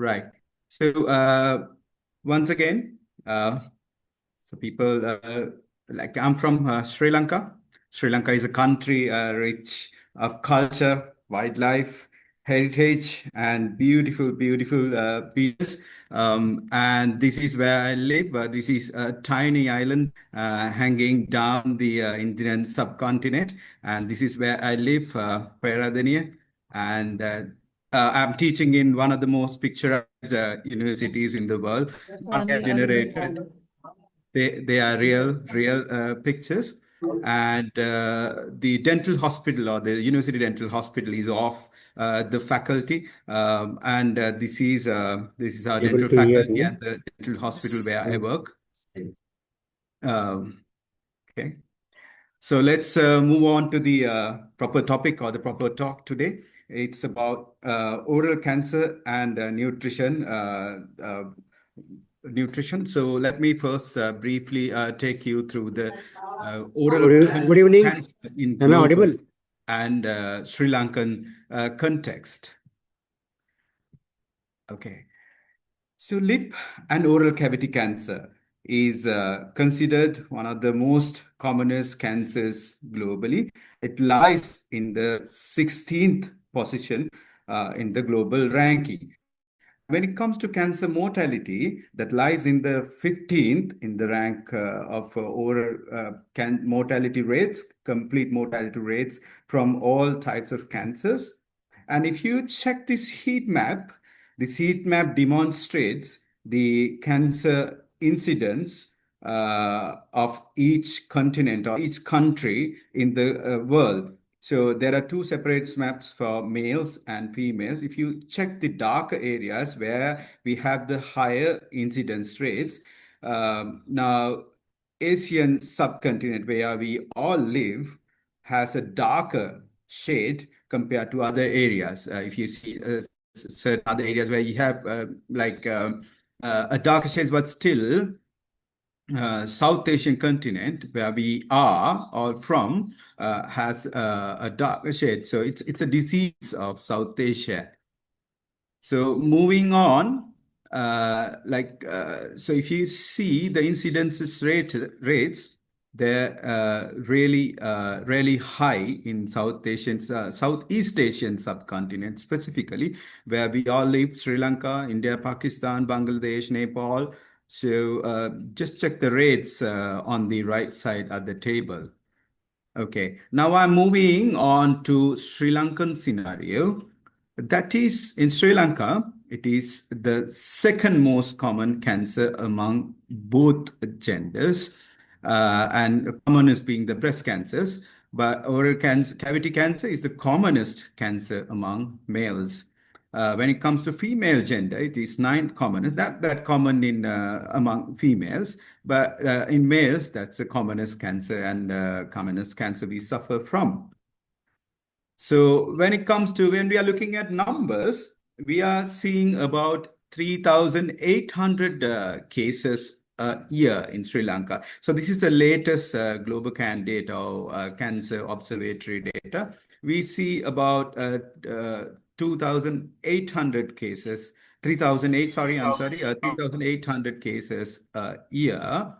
Right. So once again, so people like I'm from Sri Lanka. Sri Lanka is a country rich of culture, wildlife, heritage, and beautiful, beautiful beaches. And this is where I live. This is a tiny island hanging down the Indian subcontinent, and this is where I live, Peradeniya. And I'm teaching in one of the most picturesque universities in the world. Generated. They are real pictures. And the dental hospital or the university dental hospital is off the faculty. And this is our Able dental to hear faculty me? at the dental hospital where I work. Okay. So let's move on to the proper topic or the proper talk today. It's about oral cancer and nutrition. So let me first briefly take you through the oral Good evening. cancer in Am I global audible? and Sri Lankan context. Okay. So lip and oral cavity cancer is considered one of the most commonest cancers globally. It lies in the 16th position in the global ranking. When it comes to cancer mortality, that lies in the 15th in the rank of oral mortality rates, complete mortality rates from all types of cancers. And if you check this heat map demonstrates the cancer incidence of each continent or each country in the world. So there are two separate maps for males and females. If you check the darker areas where we have the higher incidence rates, now Asian subcontinent where we all live has a darker shade compared to other areas. If you see certain other areas where you have a darker shade, but still South Asian continent where we are all from has a darker shade. So it's a disease of South Asia. So moving on, so if you see the rates, they're really high in Southeast Asian subcontinent specifically, where we all live: Sri Lanka, India, Pakistan, Bangladesh, Nepal. So just check the rates on the right side at the table. Okay, now I'm moving on to Sri Lankan scenario. That is, in Sri Lanka, it is the second most common cancer among both genders, and commonest being the breast cancers. But cavity cancer is the commonest cancer among males. When it comes to female gender, it is ninth commonest. Not that common in among females, but in males, that's the commonest cancer and commonest cancer we suffer from. So when we are looking at numbers, we are seeing about 3,800 cases a year in Sri Lanka. So this is the latest GloboCan data or cancer observatory data. We see about 2,800 cases, 3,800 cases a year.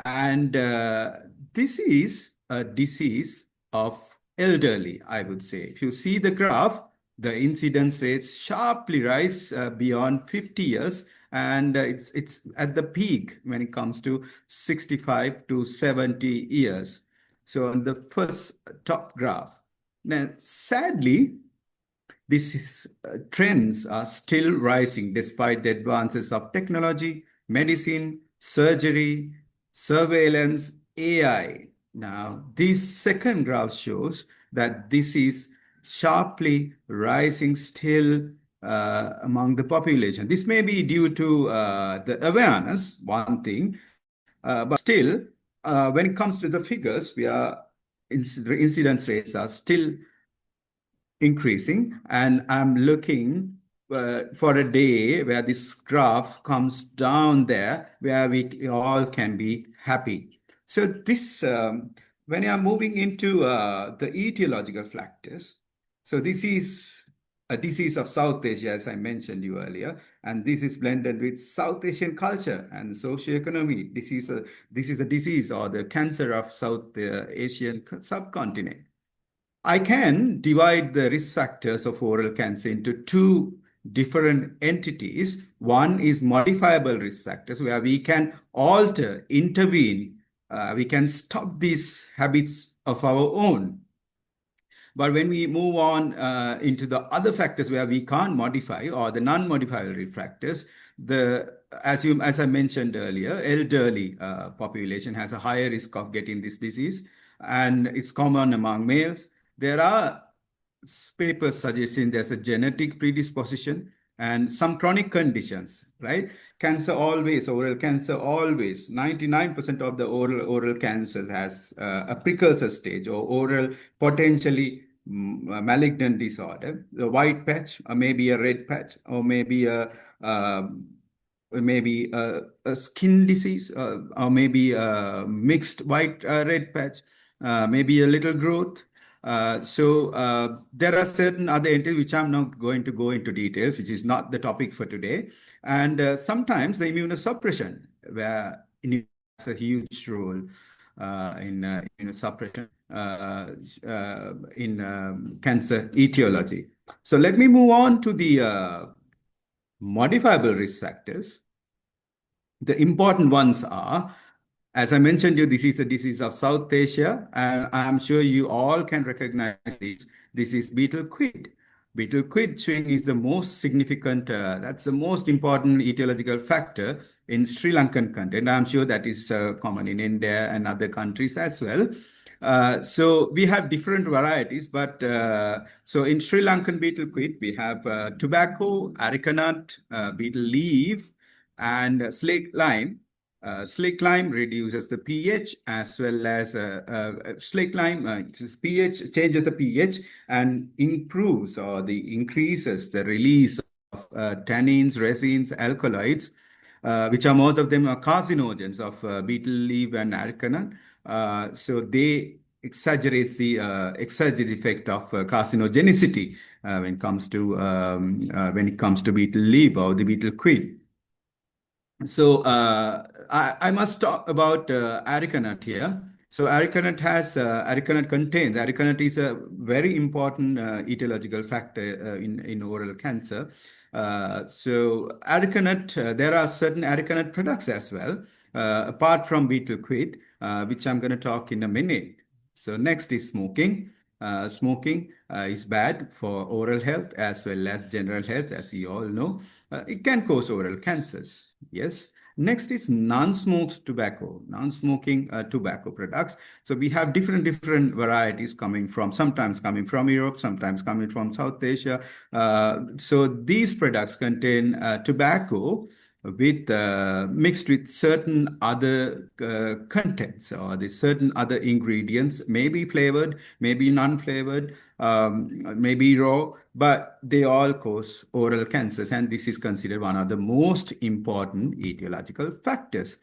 And this is a disease of elderly, I would say. If you see the graph, the incidence rates sharply rise beyond 50 years, and it's at the peak when it comes to 65 to 70 years. So on the first top graph. Now, sadly, these trends are still rising despite the advances of technology, medicine, surgery, surveillance, AI. Now, this second graph shows that this is sharply rising still among the population. This may be due to the awareness, one thing, but still, when it comes to the figures, the incidence rates are still increasing, and I'm looking for a day where this graph comes down there, where we all can be happy. So when you are moving into the etiological factors, so this is a disease of South Asia, as I mentioned you earlier, and this is blended with South Asian culture and socioeconomy. This is a disease or the cancer of South Asian subcontinent. I can divide the risk factors of oral cancer into two different entities. One is modifiable risk factors, where we can alter, intervene, we can stop these habits of our own. But when we move on into the other factors where we can't modify, or the non-modifiable risk factors, as I mentioned earlier, elderly population has a higher risk of getting this disease, and it's common among males. There are papers suggesting there's a genetic predisposition and some chronic conditions, right? Oral cancer always, 99% of the oral cancer has a precursor stage or oral potentially malignant disorder, a white patch, or maybe a red patch, or maybe a skin disease, or maybe a mixed white red patch, maybe a little growth. There are certain other entities which I'm not going to go into details, which is not the topic for today. And sometimes the immunosuppression, where it has a huge role in immunosuppression in cancer etiology. So let me move on to the modifiable risk factors. The important ones are, as I mentioned you, this is a disease of South Asia, and I'm sure you all can recognize this. This is betel quid. Betel quid chewing is the most significant, that's the most important etiological factor in Sri Lankan content. I'm sure that is common in India and other countries as well. So we have different varieties, but so in Sri Lankan betel quid, we have tobacco, areca nut, betel leaf, and slake lime. Slake lime reduces the pH, as well as slake lime pH changes the pH and improves or increases the release of tannins, resins, alkaloids, which are most of them are carcinogens of betel leaf and areca nut. So they exaggerates the effect of carcinogenicity when it comes to betel leaf or the betel quid. So I must talk about areca nut here. So areca nut contains, areca nut is a very important etiological factor in oral cancer. So areca nut, there are certain areca nut products as well, apart from betel quid, which I'm going to talk in a minute. So next is smoking. Smoking is bad for oral health as well as general health, as you all know. It can cause oral cancers. Yes. Next is non-smoked tobacco, non-smoking tobacco products. So we have different varieties sometimes coming from Europe, sometimes coming from South Asia. So these products contain tobacco with mixed with certain other contents or the certain other ingredients, maybe flavored, maybe non-flavored, maybe raw, but they all cause oral cancers, and this is considered one of the most important etiological factors.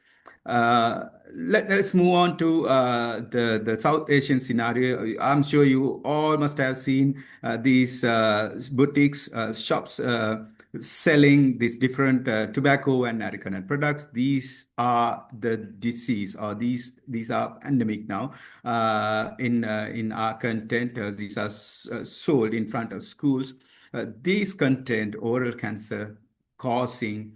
Let's move on to the South Asian scenario. I'm sure you all must have seen these boutiques, shops selling these different tobacco and areca nut products. These are the disease, or these are endemic now in our content. These are sold in front of schools. These contain oral cancer causing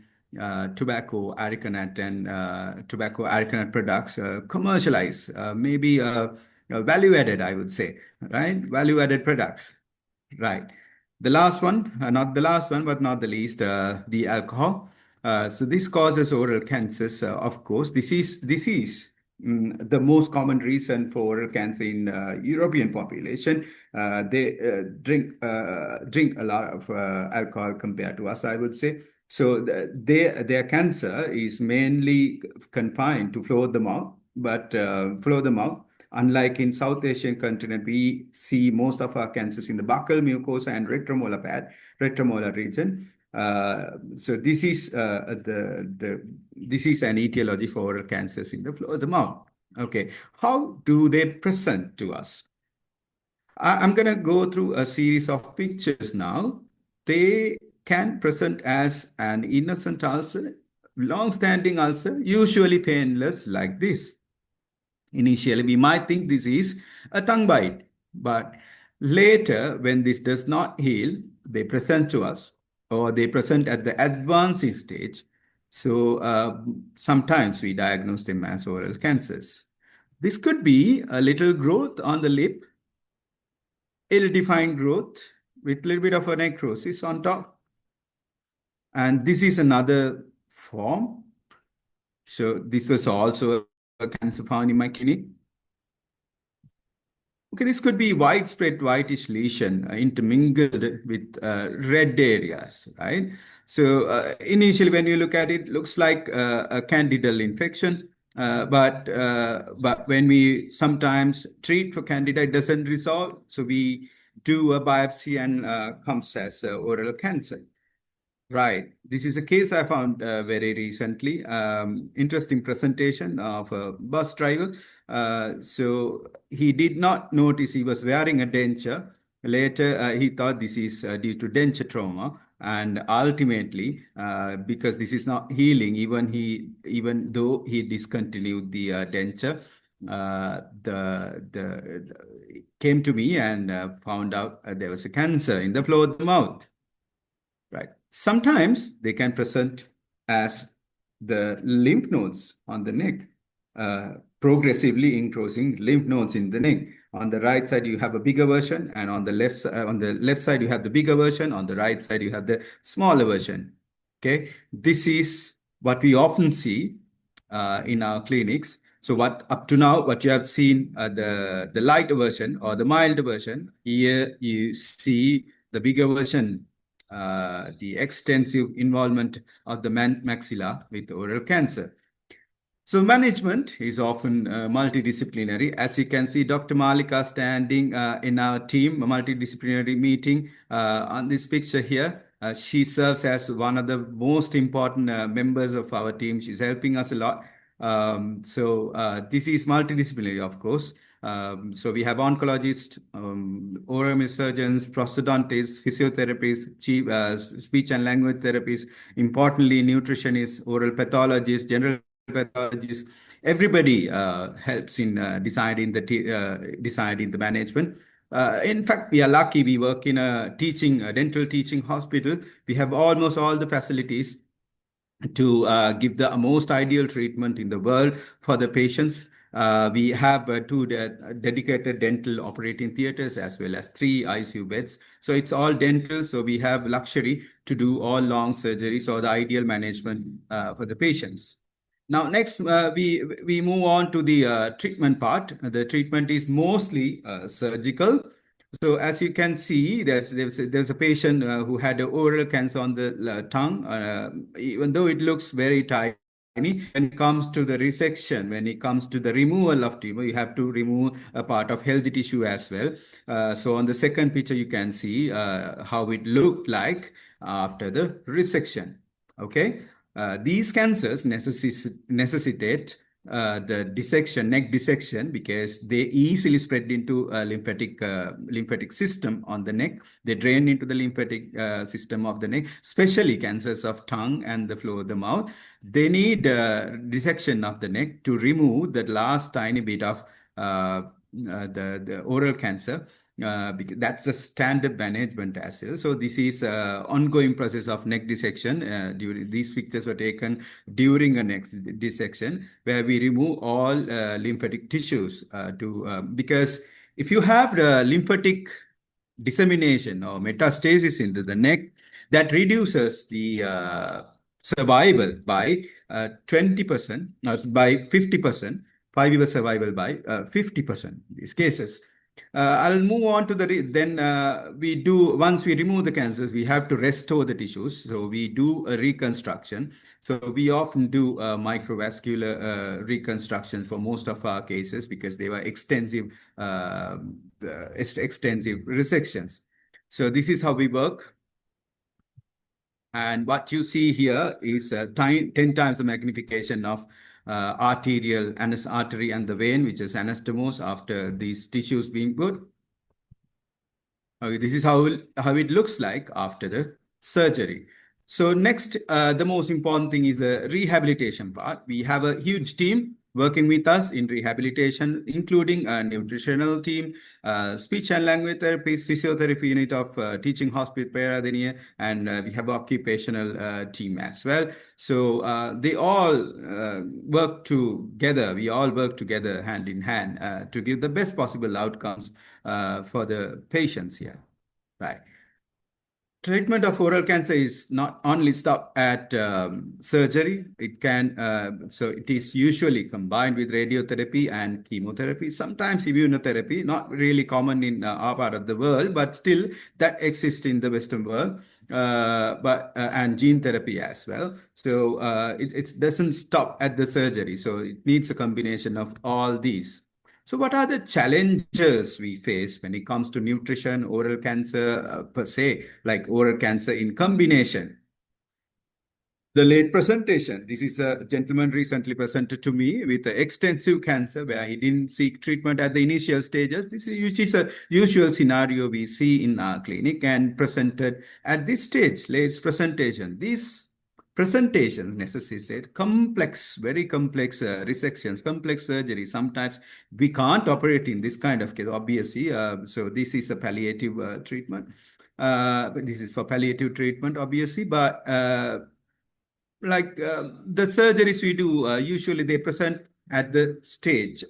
tobacco, areca nut, and tobacco areca nut products commercialized, maybe value added, I would say, right? Value added products, right? The last one, not the last one, but not the least, the alcohol. So this causes oral cancers, of course. This is the most common reason for oral cancer in European population. They drink a lot of alcohol compared to us, I would say. So their cancer is mainly confined to floor of the mouth, but floor of the mouth. Unlike in South Asian continent, we see most of our cancers in the buccal mucosa and retromolar region. So this is this is an etiology for oral cancers in the floor of the mouth. Okay, how do they present to us? I'm going to go through a series of pictures now. they can present as an innocent ulcer, long-standing ulcer, usually painless like this. Initially, we might think this is a tongue bite, but later, when this does not heal, they present to us or they present at the advancing stage. So sometimes we diagnose them as oral cancers. This could be a little growth on the lip, ill-defined growth with a little bit of a necrosis on top. And this is another form. So this was also a cancer found in my clinic. Okay, this could be widespread whitish lesion intermingled with red areas, right? So initially, when you look at it, looks like a candidal infection. But when we sometimes treat for candida, it doesn't resolve. So we do a biopsy and comes as oral cancer. Right. This is a case I found very recently. Interesting presentation of a bus driver. So he did not notice he was wearing a denture. Later, he thought this is due to denture trauma. And ultimately, because this is not healing, even though he discontinued the denture, came to me and found out there was a cancer in the floor of the mouth. Right. Sometimes they can present as the lymph nodes on the neck, progressively encroaching lymph nodes in the neck. On the right side, you have a bigger version, and on the left side, you have the bigger version. On the right side, you have the smaller version. Okay, this is what we often see in our clinics. So what up to now, what you have seen the lighter version or the milder version, here you see the bigger version, the extensive involvement of the maxilla with oral cancer. So management is often multidisciplinary. As you can see, Dr. Malika standing in our team, a multidisciplinary meeting on this picture here. She serves as one of the most important members of our team. She's helping us a lot. This is multidisciplinary, of course. So we have oncologists, oral surgeons, prosthodontists, physiotherapists, speech and language therapists, importantly, nutritionists, oral pathologists, general pathologists. Everybody helps in deciding the management. In fact, we are lucky. We work in a dental teaching hospital. We have almost all the facilities to give the most ideal treatment in the world for the patients. We have two dedicated dental operating theaters as well as 3 ICU beds. So it's all dental. So we have luxury to do all long surgeries or the ideal management for the patients. Now, next, we move on to the treatment part. The treatment is mostly surgical. So as you can see, there's a patient who had an oral cancer on the tongue. Even though it looks very tiny, when it comes to the resection, when it comes to the removal of tumor, you have to remove a part of healthy tissue as well. So on the second picture, you can see how it looked like after the resection. Okay. These cancers necessitate the neck dissection, because they easily spread into a lymphatic system on the neck. They drain into the lymphatic system of the neck, especially cancers of tongue and the floor of the mouth. They need dissection of the neck to remove that last tiny bit of the oral cancer. Because that's the standard management as well. So this is ongoing process of neck dissection. During these pictures were taken during a neck dissection, where we remove all lymphatic tissues because if you have the lymphatic dissemination or metastasis into the neck, that reduces the survival by 20%, by 50%, 5-year survival by 50% in these cases. I'll move on to once we remove the cancers, we have to restore the tissues. So we do a reconstruction. So we often do microvascular reconstruction for most of our cases, because they were extensive resections. So this is how we work. And what you see here is 10 times the magnification of artery and the vein, which is anastomose after these tissues being put. Okay, this is how it looks like after the surgery. So next, the most important thing is the rehabilitation part. We have a huge team working with us in rehabilitation, including a nutritional team, speech and language therapist, physiotherapy unit of teaching hospital Peradeniya, and we have occupational team as well. So they all work together. We all work together hand in hand to give the best possible outcomes for the patients here. Right. Treatment of oral cancer is not only stop at surgery. So it is usually combined with radiotherapy and chemotherapy, sometimes immunotherapy, not really common in our part of the world, but still that exists in the Western world, and gene therapy as well. So it doesn't stop at the surgery. So it needs a combination of all these. So, what are the challenges we face when it comes to nutrition, oral cancer per se, like oral cancer in combination? The late presentation. This is a gentleman recently presented to me with extensive cancer where he didn't seek treatment at the initial stages. This is which is a usual scenario we see in our clinic and presented at this stage, late presentation. These presentations necessitate complex, very complex resections, complex surgery. Sometimes we can't operate in this kind of case, obviously. So this is a palliative treatment. This is for palliative treatment, obviously, but the surgeries we do, usually they present at the stage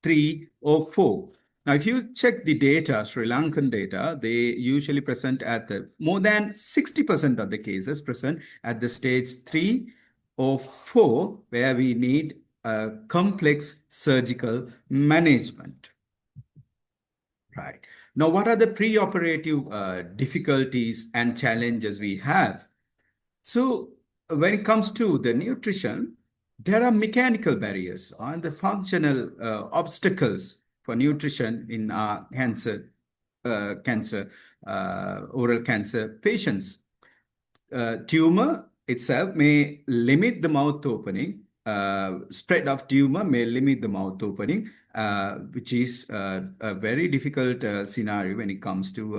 3 or 4. Now, if you check the data, Sri Lankan data, they usually present at the more than 60% of the cases present at the stage 3 or 4, where we need complex surgical management. Right. Now, what are the preoperative difficulties and challenges we have? So when it comes to the nutrition, there are mechanical barriers and the functional obstacles for nutrition in oral cancer patients. Tumor itself may limit the mouth opening. Spread of tumor may limit the mouth opening, which is a very difficult scenario when it comes to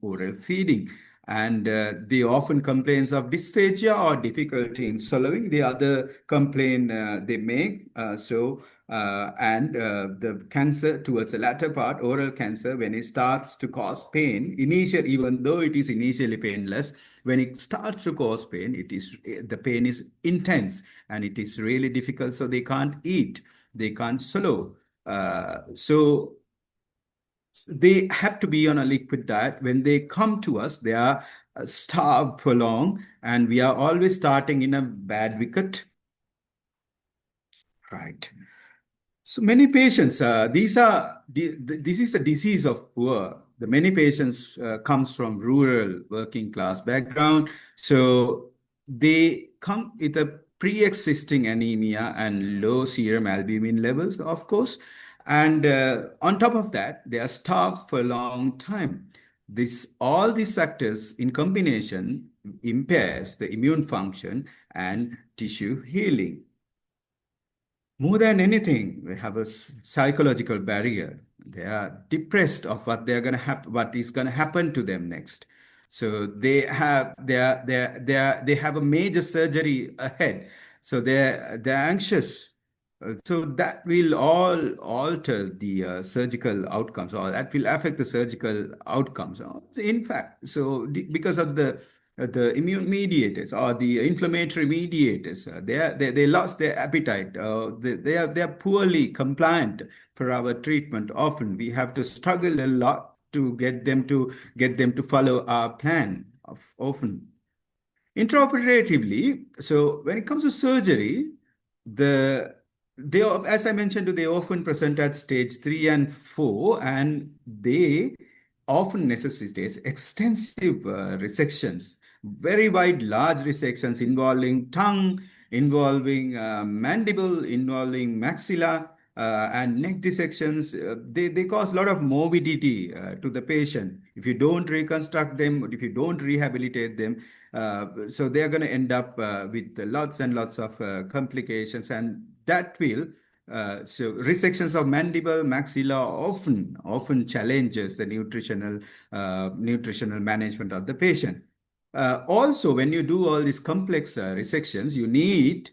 oral feeding. And they often complains of dysphagia or difficulty in swallowing. The other complaint they make. The cancer towards the latter part, oral cancer, when it starts to cause pain, even though it is initially painless, when it starts to cause pain, the pain is intense and it is really difficult. So they can't eat, they can't swallow. So they have to be on a liquid diet. When they come to us, they are starved for long, and we are always starting in a bad wicket. Right. So many patients, this is the disease of poor. The many patients comes from rural working class background. So they come with a pre-existing anemia and low serum albumin levels, of course. And on top of that, they are starved for a long time. All these factors in combination impairs the immune function and tissue healing. More than anything, they have a psychological barrier. They are depressed of what is going to happen to them next. So they have a major surgery ahead. So they're anxious. So that will all alter the surgical outcomes, or that will affect the surgical outcomes. In fact, because of the immune mediators or the inflammatory mediators, they lost their appetite. They are poorly compliant for our treatment. Often we have to struggle a lot to get them to follow our plan. Often intraoperatively. So when it comes to surgery, as I mentioned, they often present at stage 3 and 4, and they often necessitate extensive resections, very wide, large resections involving tongue, involving mandible, involving maxilla, and neck dissections. They cause a lot of morbidity to the patient. If you don't reconstruct them, if you don't rehabilitate them, so they are going to end up with lots and lots of complications, and that will So resections of mandible, maxilla often challenges the nutritional management of the patient. Also, when you do all these complex resections, you need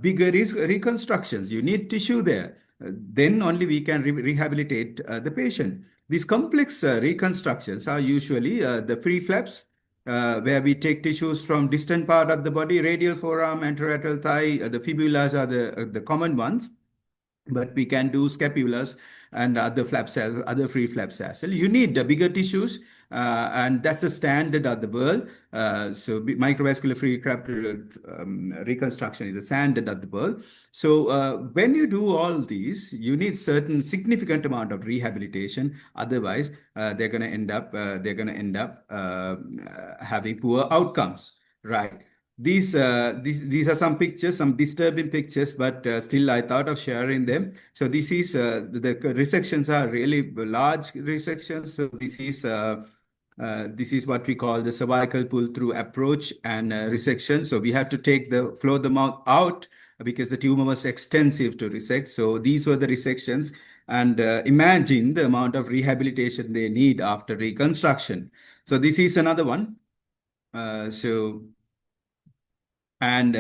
bigger reconstructions. You need tissue there. Then only we can rehabilitate the patient. These complex reconstructions are usually the free flaps, where we take tissues from distant part of the body, radial forearm, anterolateral thigh. The fibulas are the common ones, but we can do scapulas and other flaps, other free flaps as well. You need the bigger tissues, and that's a standard of the world. So microvascular free flap reconstruction is the standard of the world. So when you do all these, you need certain significant amount of rehabilitation. Otherwise, they're going to end up having poor outcomes, right? These are some pictures, some disturbing pictures, but still I thought of sharing them. So the resections are really large resections. So this is what we call the cervical pull-through approach and resection. So we have to flow the mouth out because the tumor was extensive to resect. So these were the resections, and imagine the amount of rehabilitation they need after reconstruction. So this is another one. And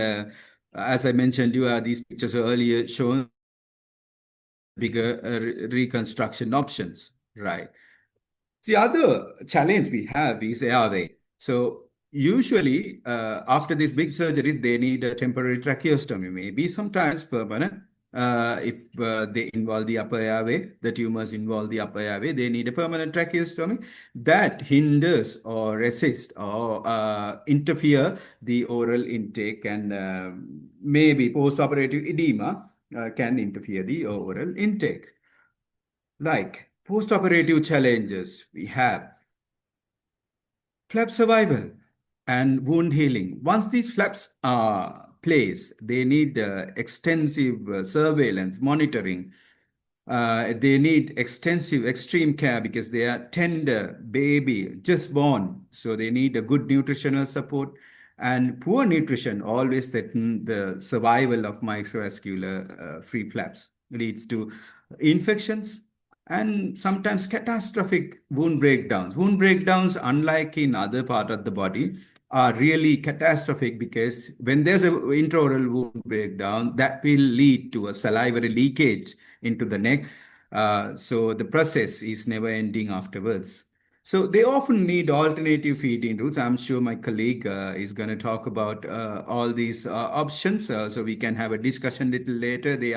as I mentioned, these pictures earlier shown bigger reconstruction options, right? The other challenge we have is airway. So usually after this big surgery, they need a temporary tracheostomy, maybe sometimes permanent. If they involve the upper airway, the tumors involve the upper airway, they need a permanent tracheostomy that hinders or resists or interfere the oral intake, and maybe post-operative edema can interfere the oral intake. Like post-operative challenges, we have flap survival and wound healing. Once these flaps are placed, they need extensive surveillance, monitoring. They need extensive, extreme care because they are tender, baby, just born. So they need a good nutritional support. And poor nutrition always threatens the survival of microvascular free flaps, leads to infections and sometimes catastrophic wound breakdowns. Wound breakdowns, unlike in other part of the body, are really catastrophic because when there's a intraoral wound breakdown, that will lead to a salivary leakage into the neck. So the process is never ending afterwards. So they often need alternative feeding routes. I'm sure my colleague is going to talk about all these options, so we can have a discussion a little later. They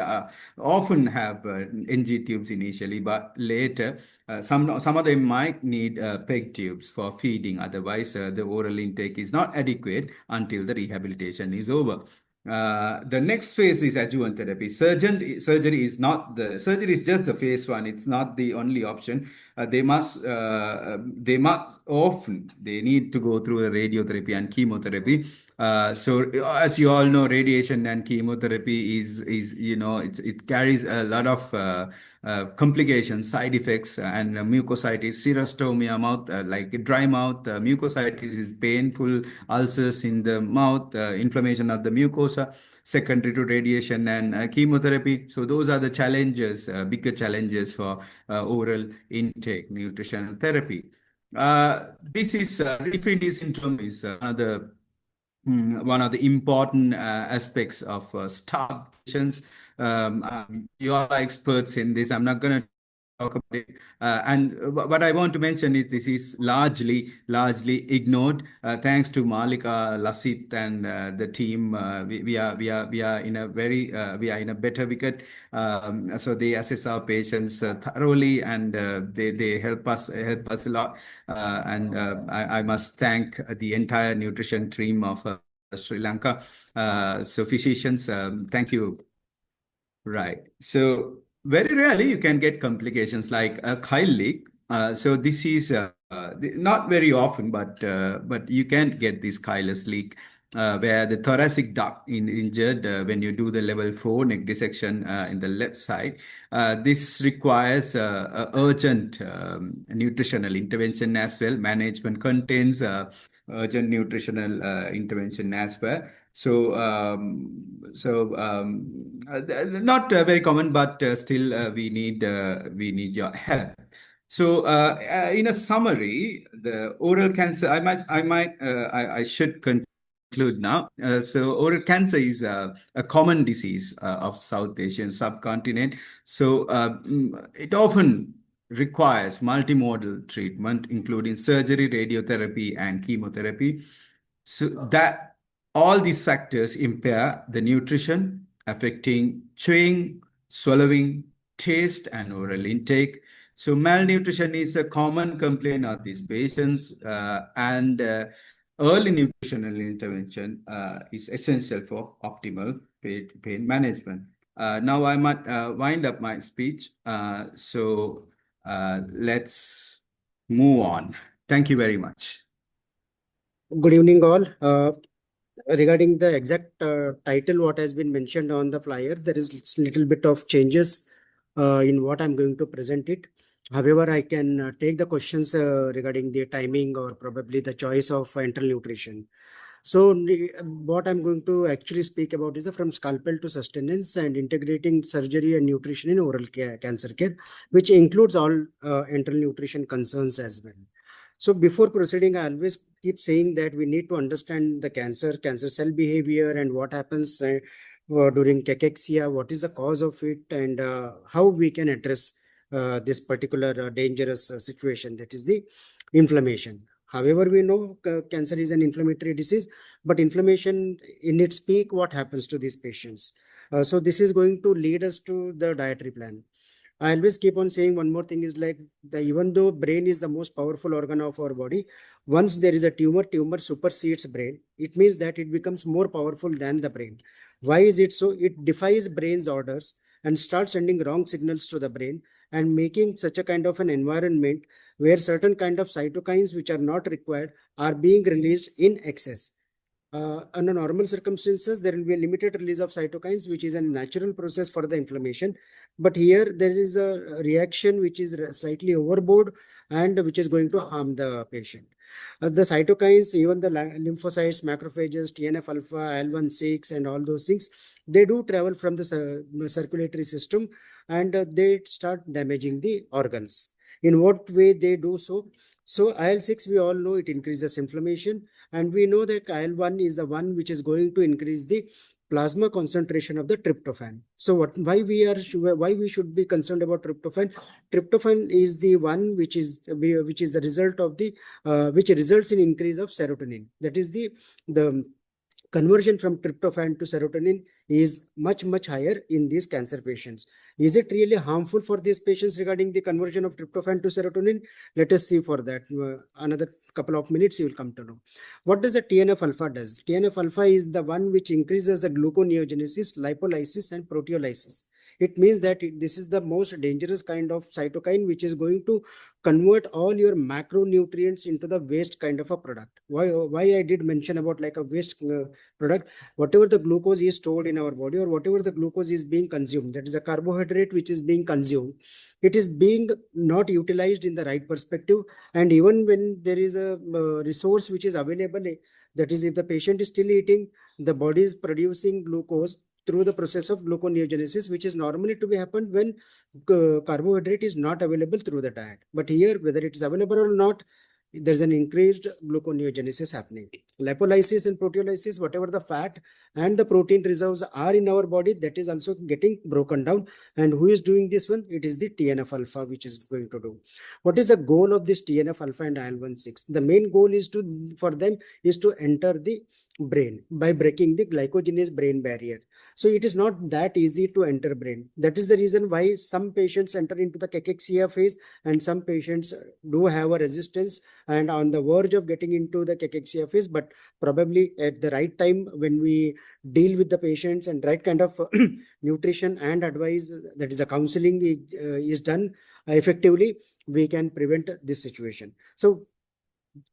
often have NG tubes initially, but later some of them might need PEG tubes for feeding. Otherwise, the oral intake is not adequate until the rehabilitation is over. The next phase is adjuvant therapy. Surgery is just the phase one. It's not the only option. They need to go through a radiotherapy and chemotherapy. So as you all know, radiation and chemotherapy is it carries a lot of complications, side effects, and mucositis, xerostomia, mouth like dry mouth, mucositis is painful, ulcers in the mouth, inflammation of the mucosa, secondary to radiation and chemotherapy. So those are the challenges, bigger challenges for oral intake nutritional therapy. This is Refrigny syndrome is one of the important aspects of starved patients. You are experts in this. I'm not going to talk about it. And what I want to mention is this is largely ignored. Thanks to Malika, Lasit, and the team, we are in a very we are in a better wicket. So they assess our patients thoroughly, and they help us a lot. And I must thank the entire nutrition team of Sri Lanka. So physicians, thank you. Right. So very rarely you can get complications like a chyle leak. So this is not very often, but you can get this chylous leak where the thoracic duct injured when you do the level 4 neck dissection in the left side. This requires urgent nutritional intervention as well. Management contains urgent nutritional intervention as well. Not very common, but still we need your help. So, in a summary, the oral cancer, I should conclude now. So, oral cancer is a common disease of South Asian subcontinent. So, it often requires multimodal treatment, including surgery, radiotherapy, and chemotherapy. So that all these factors impair the nutrition, affecting chewing, swallowing, taste, and oral intake. So malnutrition is a common complaint of these patients, and early nutritional intervention is essential for optimal pain management. Now I might wind up my speech. Let's move on. Thank you very much. Good evening, all. Regarding the exact title, what has been mentioned on the flyer, there is little bit of changes in what I'm going to present it. However, I can take the questions regarding the timing or probably the choice of enteral nutrition. So what I'm going to actually speak about is from scalpel to sustenance and integrating surgery and nutrition in oral cancer care, which includes all enteral nutrition concerns as well. So before proceeding, I always keep saying that we need to understand the cancer cell behavior and what happens during cachexia, what is the cause of it, and how we can address this particular dangerous situation, that is the inflammation. However, we know cancer is an inflammatory disease, but inflammation in its peak, what happens to these patients? So this is going to lead us to the dietary plan. I always keep on saying one more thing is like even though brain is the most powerful organ of our body, once there is a tumor supersedes brain. It means that it becomes more powerful than the brain. Why is it so? It defies brain's orders and starts sending wrong signals to the brain and making such a kind of an environment where certain kind of cytokines which are not required are being released in excess. Under normal circumstances, there will be a limited release of cytokines, which is a natural process for the inflammation. But here there is a reaction which is slightly overboard and which is going to harm the patient. The cytokines, even the lymphocytes, macrophages, TNF alpha, IL-1/6, and all those things, they do travel from the circulatory system and they start damaging the organs. In what way they do so? So IL-6, we all know it increases inflammation, and we know that IL-1 is the one which is going to increase the plasma concentration of the tryptophan. So why we should be concerned about tryptophan? Tryptophan is the one which is the result of the which results in increase of serotonin. That is the conversion from tryptophan to serotonin is much higher in these cancer patients. Is it really harmful for these patients regarding the conversion of tryptophan to serotonin? Let us see for that. Another couple of minutes you will come to know. What does the TNF alpha does? TNF alpha is the one which increases the gluconeogenesis, lipolysis, and proteolysis. It means that this is the most dangerous kind of cytokine which is going to convert all your macronutrients into the waste kind of a product. Why I did mention about like a waste product? Whatever the glucose is stored in our body or whatever the glucose is being consumed, that is a carbohydrate which is being consumed, it is being not utilized in the right perspective. And even when there is a resource which is available, that is if the patient is still eating, the body is producing glucose through the process of gluconeogenesis, which is normally to be happened when carbohydrate is not available through the diet. But here, whether it is available or not, there's an increased gluconeogenesis happening. Lipolysis and proteolysis, whatever the fat and the protein reserves are in our body, that is also getting broken down. And who is doing this one? It is the TNF alpha which is going to do. What is the goal of this TNF alpha and IL-1/6? The main goal is for them is to enter the brain by breaking the glycogenase brain barrier. So it is not that easy to enter brain. That is the reason why some patients enter into the cachexia phase and some patients do have a resistance and on the verge of getting into the cachexia phase. But probably at the right time, when we deal with the patients and right kind of nutrition and advice, that is the counseling is done effectively, we can prevent this situation. So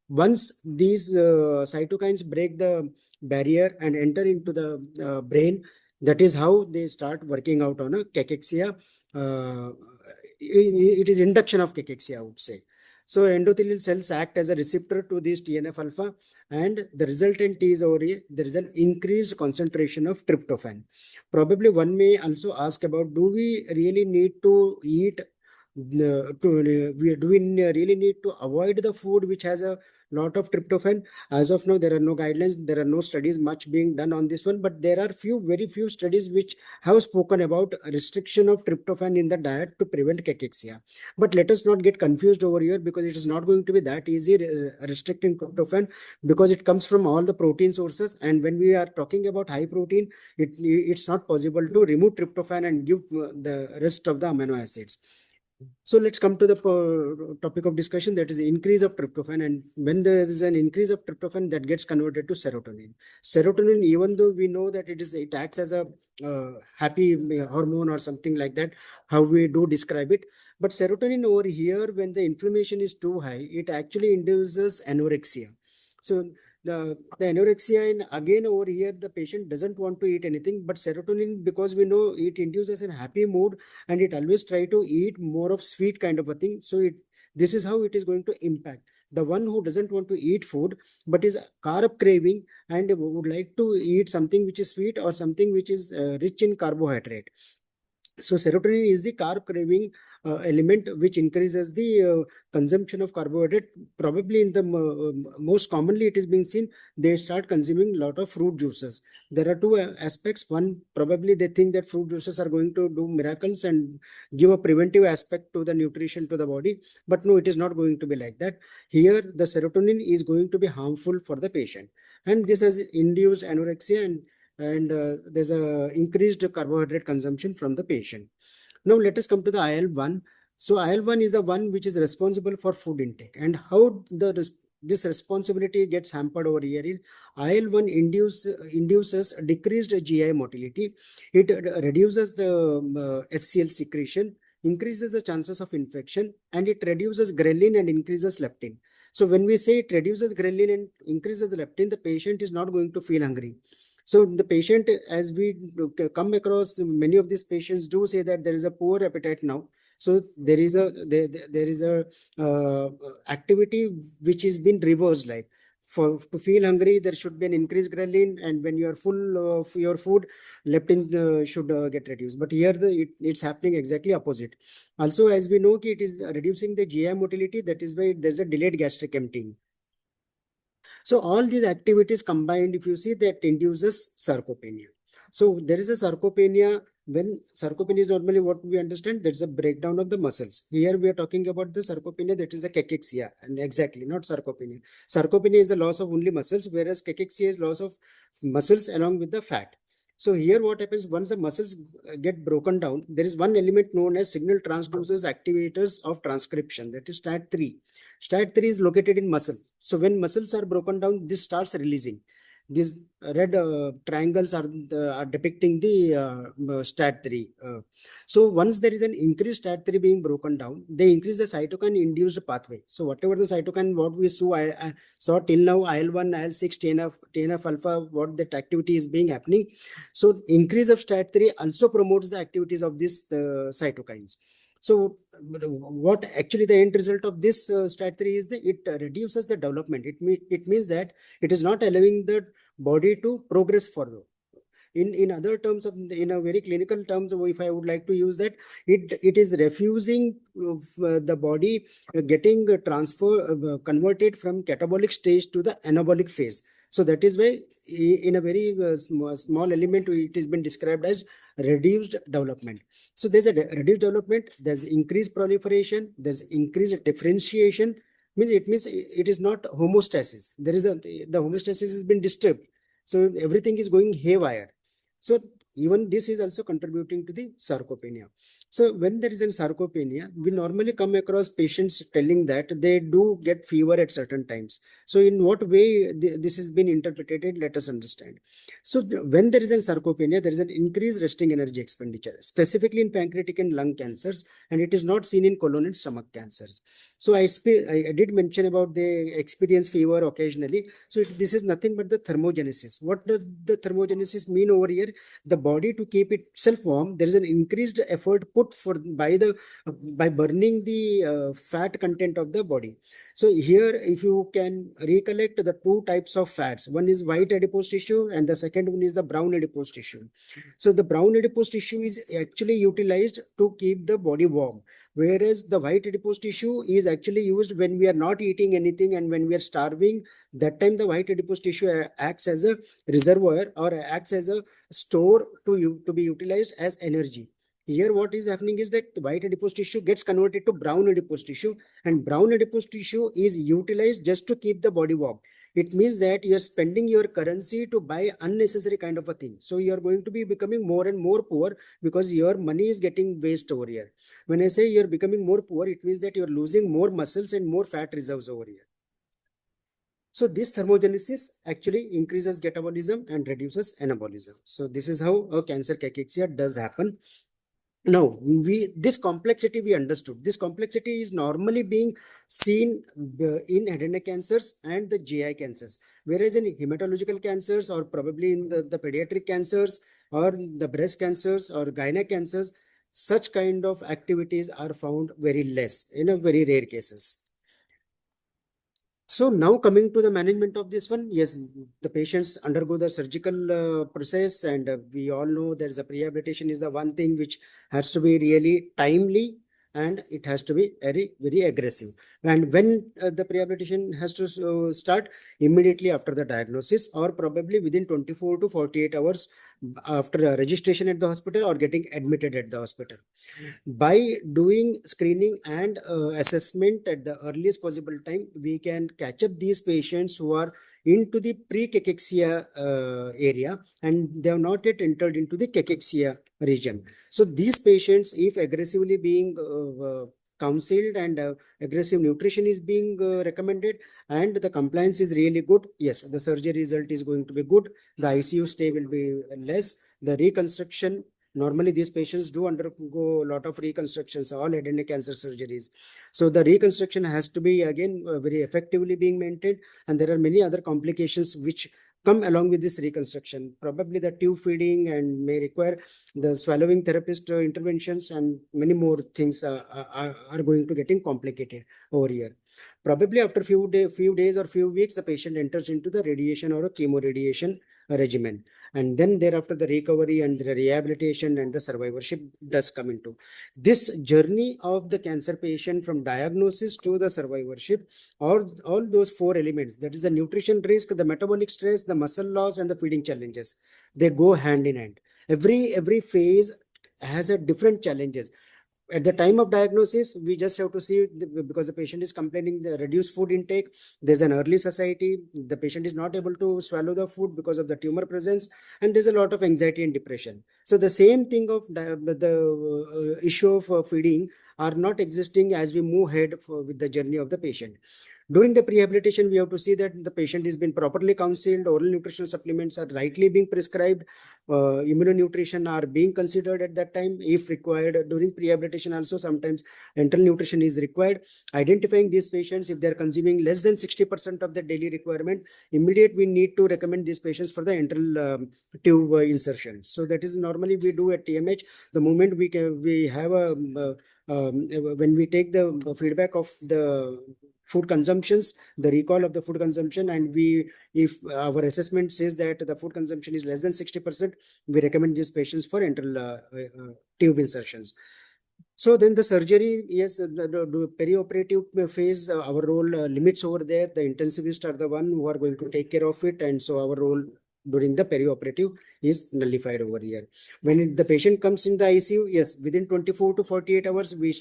once these cytokines break the barrier and enter into the brain, that is how they start working out on a cachexia. It is induction of cachexia, I would say. So endothelial cells act as a receptor to this TNF alpha, and the resultant is over here, there is an increased concentration of tryptophan. Probably one may also ask about, do we really need to eat do we really need to avoid the food which has a lot of tryptophan? As of now, there are no guidelines, there are no studies much being done on this one, but there are very few studies which have spoken about restriction of tryptophan in the diet to prevent cachexia. But let us not get confused over here, because it is not going to be that easy restricting tryptophan, because it comes from all the protein sources, and when we are talking about high protein, it's not possible to remove tryptophan and give the rest of the amino acids. So let's come to the topic of discussion, that is increase of tryptophan. And when there is an increase of tryptophan, that gets converted to serotonin. Serotonin, even though we know that it acts as a happy hormone or something like that, how we do describe it. But serotonin over here, when the inflammation is too high, it actually induces anorexia. So the anorexia, and again over here, the patient doesn't want to eat anything, but serotonin, because we know it induces a happy mood, and it always try to eat more of sweet kind of a thing. So this is how it is going to impact the one who doesn't want to eat food but is carb craving and would like to eat something which is sweet or something which is rich in carbohydrate. So serotonin is the carb craving element which increases the consumption of carbohydrate. Probably in the most commonly it is being seen, they start consuming a lot of fruit juices. There are two aspects. One, probably they think that fruit juices are going to do miracles and give a preventive aspect to the nutrition to the body. But no, it is not going to be like that. Here, the serotonin is going to be harmful for the patient. And this has induced anorexia, and there's a increased carbohydrate consumption from the patient. Now let us come to the IL-1. So IL-1 is the one which is responsible for food intake, and how this responsibility gets hampered over here is IL-1 induces decreased GI motility. It reduces the SCL secretion, increases the chances of infection, and it reduces ghrelin and increases leptin. So when we say it reduces ghrelin and increases the leptin, the patient is not going to feel hungry. So the patient, as we come across, many of these patients do say that there is a poor appetite now. So there is a activity which is been reversed. Like, to feel hungry, there should be an increased ghrelin, and when you are full of your food, leptin should get reduced. But here it's happening exactly opposite. Also, as we know, it is reducing the GI motility. That is why there's a delayed gastric emptying. So all these activities combined, if you see, that induces sarcopenia. So there is a sarcopenia. When sarcopenia is normally what we understand, there's a breakdown of the muscles. Here we are talking about the sarcopenia, that is a cachexia, and exactly not sarcopenia. Sarcopenia is the loss of only muscles, whereas cachexia is loss of muscles along with the fat. So here what happens, once the muscles get broken down, there is one element known as signal transducers activators of transcription, that is STAT3. STAT3 is located in muscle. So when muscles are broken down, this starts releasing. These red triangles are depicting the STAT3. So once there is an increased STAT3 being broken down, they increase the cytokine induced pathway. So whatever the cytokine, what we saw till now, IL-1, IL-6, TNF alpha, what that activity is being happening. So increase of STAT3 also promotes the activities of these cytokines. So what actually the end result of this STAT3 is that it reduces the development. It means that it is not allowing the body to progress further. In other terms, in a very clinical terms, if I would like to use that, it is refusing the body getting converted from catabolic stage to the anabolic phase. So that is why in a very small element, it has been described as reduced development. So there's a reduced development, there's increased proliferation, there's increased differentiation. It means it is not homeostasis. The homeostasis has been disturbed. So everything is going haywire. So even this is also contributing to the sarcopenia. So when there is a sarcopenia, we normally come across patients telling that they do get fever at certain times. So in what way this has been interpreted, let us understand. So when there is a sarcopenia, there is an increased resting energy expenditure, specifically in pancreatic and lung cancers, and it is not seen in colon and stomach cancers. So I did mention about the experience fever occasionally. So this is nothing but the thermogenesis. What does the thermogenesis mean over here? The body to keep itself warm, there is an increased effort put by burning the fat content of the body. So here, if you can recollect the two types of fats, one is white adipose tissue and the second one is the brown adipose tissue. So the brown adipose tissue is actually utilized to keep the body warm, whereas the white adipose tissue is actually used when we are not eating anything and when we are starving. That time the white adipose tissue acts as a reservoir or acts as a store to be utilized as energy. Here what is happening is that the white adipose tissue gets converted to brown adipose tissue, and brown adipose tissue is utilized just to keep the body warm. It means that you are spending your currency to buy unnecessary kind of a thing. So you are going to be becoming more and more poor because your money is getting waste over here. When I say you're becoming more poor, it means that you're losing more muscles and more fat reserves over here. So this thermogenesis actually increases catabolism and reduces anabolism. So this is how a cancer cachexia does happen. Now, this complexity we understood. This complexity is normally being seen in head and neck cancers and the GI cancers, whereas in hematological cancers or probably in the pediatric cancers or the breast cancers or gynec cancers, such kind of activities are found very less, in a very rare cases. So now coming to the management of this one, yes, the patients undergo the surgical process, and we all know there's a prehabilitation is the one thing which has to be really timely and it has to be very aggressive. And when the prehabilitation has to start immediately after the diagnosis or probably within 24 to 48 hours after registration at the hospital or getting admitted at the hospital. By doing screening and assessment at the earliest possible time, we can catch up these patients who are into the pre-cachexia area and they have not yet entered into the cachexia region. So these patients, if aggressively being counseled and aggressive nutrition is being recommended and the compliance is really good, yes, the surgery result is going to be good. The ICU stay will be less. The reconstruction, normally these patients do undergo a lot of reconstructions, all head and neck cancer surgeries. So the reconstruction has to be again very effectively being maintained, and there are many other complications which come along with this reconstruction. Probably the tube feeding and may require the swallowing therapist interventions, and many more things are going to getting complicated over here. Probably after few days or few weeks, the patient enters into the radiation or a chemoradiation regimen, and then thereafter the recovery and the rehabilitation and the survivorship does come into this journey of the cancer patient from diagnosis to the survivorship. All those four elements, that is the nutrition risk, the metabolic stress, the muscle loss, and the feeding challenges, they go hand in hand. Every phase has a different challenges. At the time of diagnosis, we just have to see because the patient is complaining the reduced food intake, there's an early satiety, the patient is not able to swallow the food because of the tumor presence, and there's a lot of anxiety and depression. So the same thing of the issue of feeding are not existing as we move ahead with the journey of the patient. During the prehabilitation, we have to see that the patient has been properly counseled, oral nutritional supplements are rightly being prescribed, immunonutrition are being considered at that time if required. During prehabilitation also, sometimes enteral nutrition is required. Identifying these patients, if they are consuming less than 60% of the daily requirement, immediate we need to recommend these patients for the enteral tube insertion. So that is normally we do at TMH. The moment we have when we take the feedback of the food consumptions, the recall of the food consumption, and if our assessment says that the food consumption is less than 60%, we recommend these patients for enteral tube insertions. So then the surgery, yes, the perioperative phase, our role limits over there. The intensivists are the one who are going to take care of it, and so our role during the perioperative is nullified over here. When the patient comes in the ICU, yes, within 24 to 48 hours, we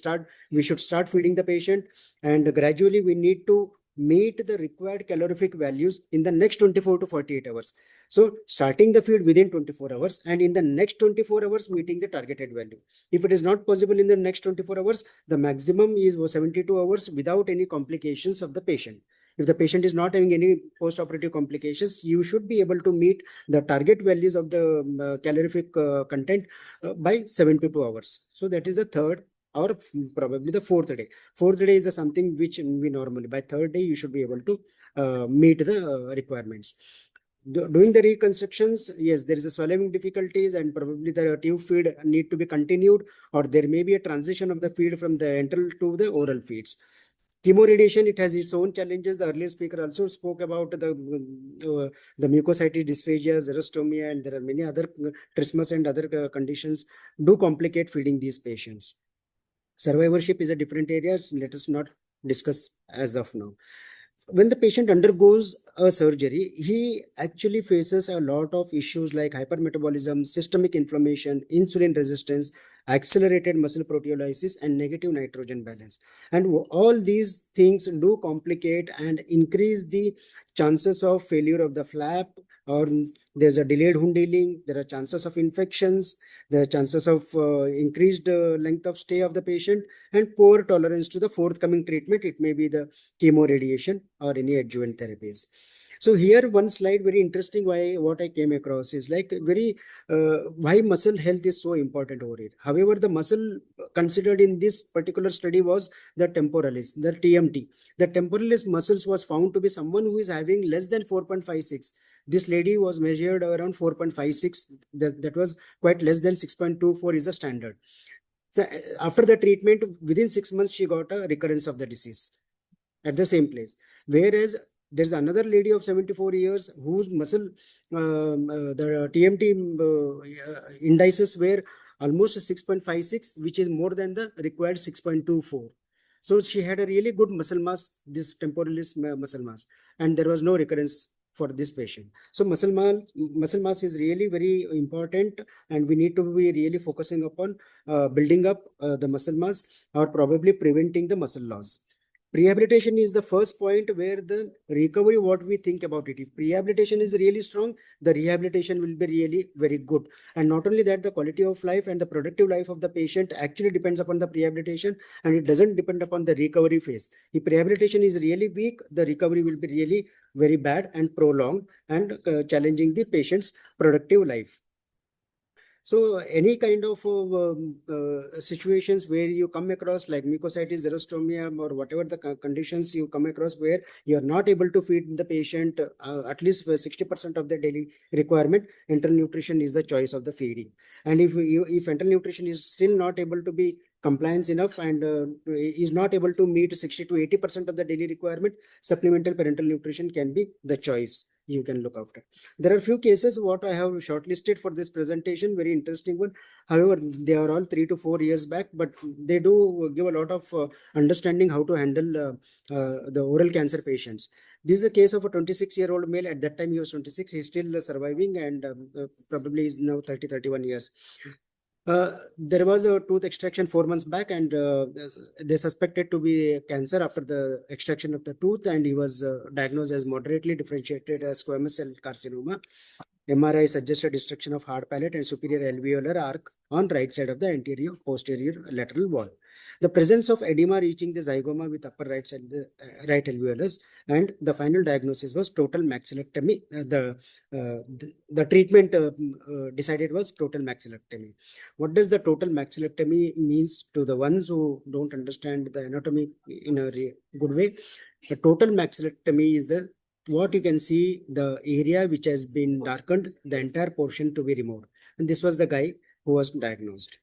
should start feeding the patient, and gradually we need to meet the required calorific values in the next 24 to 48 hours. So starting the feed within 24 hours and in the next 24 hours meeting the targeted value. If it is not possible in the next 24 hours, the maximum is 72 hours without any complications of the patient. If the patient is not having any post-operative complications, you should be able to meet the target values of the calorific content by 72 hours. So that is the third or probably the fourth day. Fourth day is something which we normally, by third day, you should be able to meet the requirements. Doing the reconstructions, yes, there is a swallowing difficulties and probably the tube feed need to be continued, or there may be a transition of the feed from the enteral to the oral feeds. Chemoradiation, it has its own challenges. The earlier speaker also spoke about the mucositis dysphagia, xerostomia, and there are many other trismus and other conditions do complicate feeding these patients. Survivorship is a different area. Let us not discuss as of now. When the patient undergoes a surgery, he actually faces a lot of issues like hypermetabolism, systemic inflammation, insulin resistance, accelerated muscle proteolysis, and negative nitrogen balance. And all these things do complicate and increase the chances of failure of the flap, or there's a delayed wound healing, there are chances of infections, there are chances of increased length of stay of the patient, and poor tolerance to the forthcoming treatment. It may be the chemoradiation or any adjuvant therapies. So here one slide very interesting, why what I came across is like very why muscle health is so important over it. However, the muscle considered in this particular study was the temporalis, the TMT. The temporalis muscles was found to be someone who is having less than 4.56. This lady was measured around 4.56. That was quite less than 6.24 is the standard. After the treatment, within 6 months, she got a recurrence of the disease at the same place. Whereas there's another lady of 74 years whose muscle, the TMT indices were almost 6.56, which is more than the required 6.24. So she had a really good muscle mass, this temporalis muscle mass, and there was no recurrence for this patient. So muscle mass is really very important, and we need to be really focusing upon building up the muscle mass or probably preventing the muscle loss. Rehabilitation is the first point where the recovery, what we think about it. If rehabilitation is really strong, the rehabilitation will be really very good. And not only that, the quality of life and the productive life of the patient actually depends upon the rehabilitation, and it doesn't depend upon the recovery phase. If rehabilitation is really weak, the recovery will be really very bad and prolonged and challenging the patient's productive life. So any kind of situations where you come across like mucositis, xerostomia, or whatever the conditions you come across where you are not able to feed the patient at least 60% of the daily requirement, enteral nutrition is the choice of the feeding. And if enteral nutrition is still not able to be compliance enough and is not able to meet 60 to 80% of the daily requirement, supplemental parenteral nutrition can be the choice you can look after. There are few cases what I have shortlisted for this presentation, very interesting one. However, they are all 3 to 4 years back, but they do give a lot of understanding how to handle the oral cancer patients. This is a case of a 26-year-old male. At that time, he was 26. He's still surviving and probably is now 30, 31 years. There was a tooth extraction 4 months back, and they suspected to be cancer after the extraction of the tooth, and he was diagnosed as moderately differentiated squamous cell carcinoma. MRI suggested destruction of hard palate and superior alveolar arc on right side of the anterior posterior lateral wall. The presence of edema reaching the zygoma with upper right side, right alveolus, and the final diagnosis was total maxillectomy. The treatment decided was total maxillectomy. What does the total maxillectomy means to the ones who don't understand the anatomy in a good way? The total maxillectomy is the what you can see, the area which has been darkened, the entire portion to be removed. And this was the guy who was diagnosed.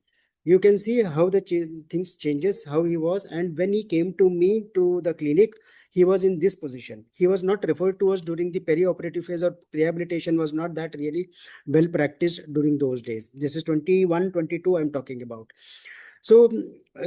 You can see how the things changes, how he was. And when he came to me to the clinic, he was in this position. He was not referred to us during the perioperative phase, or rehabilitation was not that really well practiced during those days. This is 21, 22 I'm talking about. So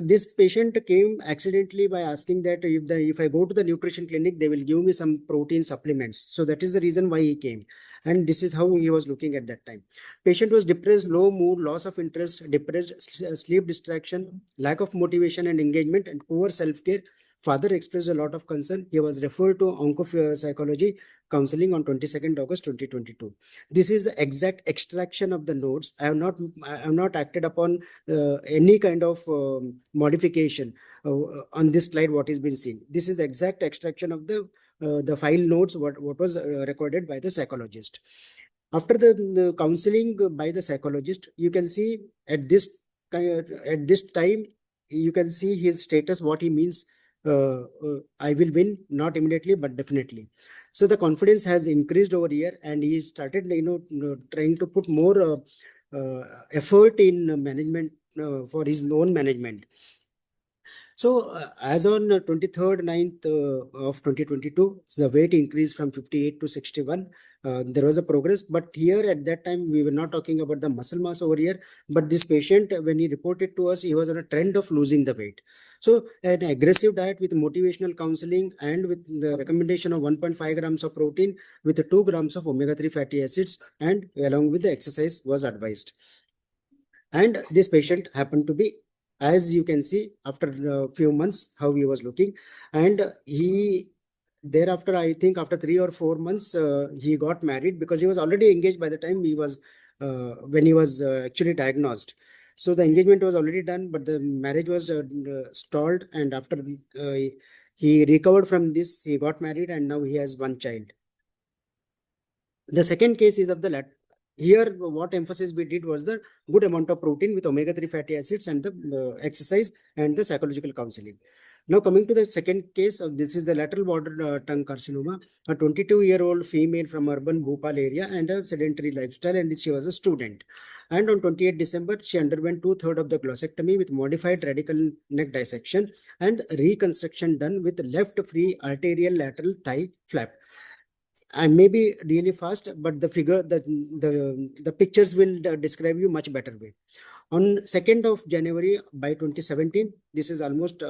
this patient came accidentally by asking that if I go to the nutrition clinic, they will give me some protein supplements. So that is the reason why he came. And this is how he was looking at that time. Patient was depressed, low mood, loss of interest, depressed, sleep distraction, lack of motivation and engagement, and poor self-care. Father expressed a lot of concern. He was referred to oncopsychology counseling on 22nd August 2022. This is the exact extraction of the notes. I have not acted upon any kind of modification on this slide what is being seen. This is the exact extraction of the file notes what was recorded by the psychologist. After the counseling by the psychologist, you can see at this time, you can see his status, what he means I will win, not immediately, but definitely. So the confidence has increased over here, and he started, trying to put more effort in management for his own management. So, as on 23rd 9th of 2022, the weight increased from 58 to 61. There was a progress, but here at that time, we were not talking about the muscle mass over here. But this patient, when he reported to us, he was on a trend of losing the weight. So, an aggressive diet with motivational counseling and with the recommendation of 1.5 grams of protein with 2 grams of omega 3 fatty acids, and along with the exercise was advised. And this patient happened to be, as you can see, after a few months how he was looking. And he thereafter, I think after 3 or 4 months, he got married, because he was already engaged by the time he was when he was actually diagnosed. So the engagement was already done, but the marriage was stalled, and after he recovered from this, he got married, and now he has one child. The second case is of the here, what emphasis we did was the good amount of protein with omega 3 fatty acids and the exercise and the psychological counseling. Now, coming to the second case, this is the lateral border tongue carcinoma, a 22-year-old female from urban Bhopal area and a sedentary lifestyle, and she was a student. And on 28 December, she underwent 2/3 of the glossectomy with modified radical neck dissection and reconstruction done with left free arterial lateral thigh flap. I may be really fast, but the pictures will describe you much better way. On 2nd of January by 2017, this is almost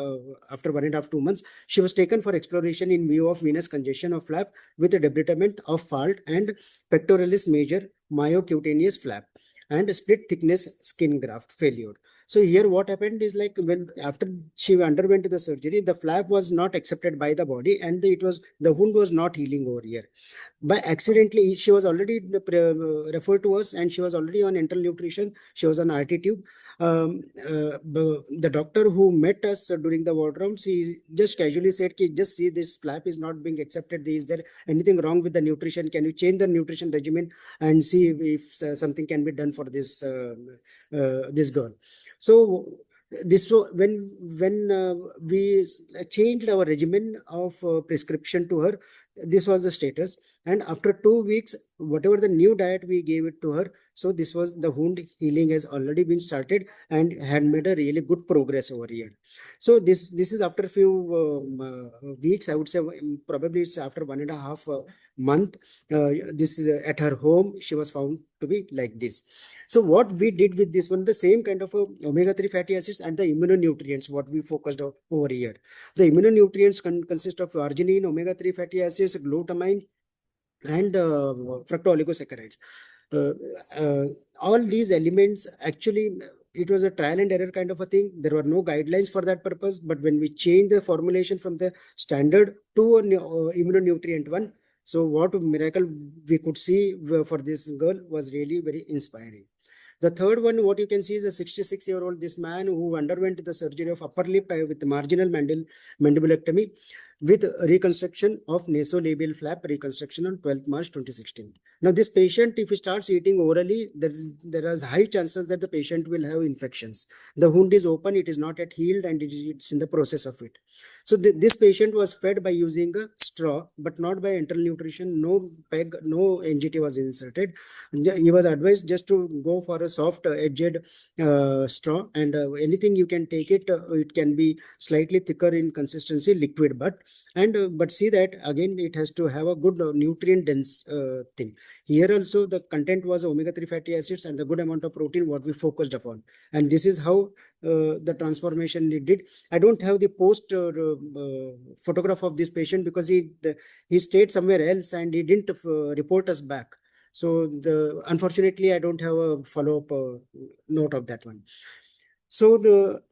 after 1.5 2 months, she was taken for exploration in view of venous congestion of flap with a debridement of fault and pectoralis major myocutaneous flap and split thickness skin graft failure. So here what happened is, like, when after she underwent the surgery, the flap was not accepted by the body, and the wound was not healing over here. By accidentally, she was already referred to us, and she was already on enteral nutrition. She was on RT tube. The doctor who met us during the ward rounds, he just casually said, just see, this flap is not being accepted. Is there anything wrong with the nutrition? Can you change the nutrition regimen and see if something can be done for this girl? So when we changed our regimen of prescription to her, this was the status. And after 2 weeks, whatever the new diet we gave it to her, so this was the wound healing has already been started and had made a really good progress over here. So this is after a few weeks, I would say, probably it's after 1.5 month. This is at her home, she was found to be like this. So what we did with this one, the same kind of omega 3 fatty acids and the immunonutrients, what we focused on over here. The immunonutrients consist of arginine, omega 3 fatty acids, glutamine, and fructooligosaccharides. All these elements, actually, it was a trial and error kind of a thing. There were no guidelines for that purpose, but when we changed the formulation from the standard to an immunonutrient one, so what miracle we could see for this girl was really very inspiring. The third one, what you can see, is a 66-year-old, this man who underwent the surgery of upper lip with marginal mandibulectomy with reconstruction of nasolabial flap reconstruction on 12th March 2016. Now, this patient, if he starts eating orally, there are high chances that the patient will have infections. The wound is open, it is not yet healed, and it's in the process of it. So this patient was fed by using a straw, but not by enteral nutrition. No PEG, no NGT was inserted. He was advised just to go for a soft edged straw, and anything you can take it. It can be slightly thicker in consistency, liquid, but see that again, it has to have a good nutrient dense thing. Here also the content was omega 3 fatty acids and the good amount of protein, what we focused upon, and this is how the transformation it did. I don't have the post photograph of this patient because he stayed somewhere else and he didn't report us back. So unfortunately, I don't have a follow-up note of that one. So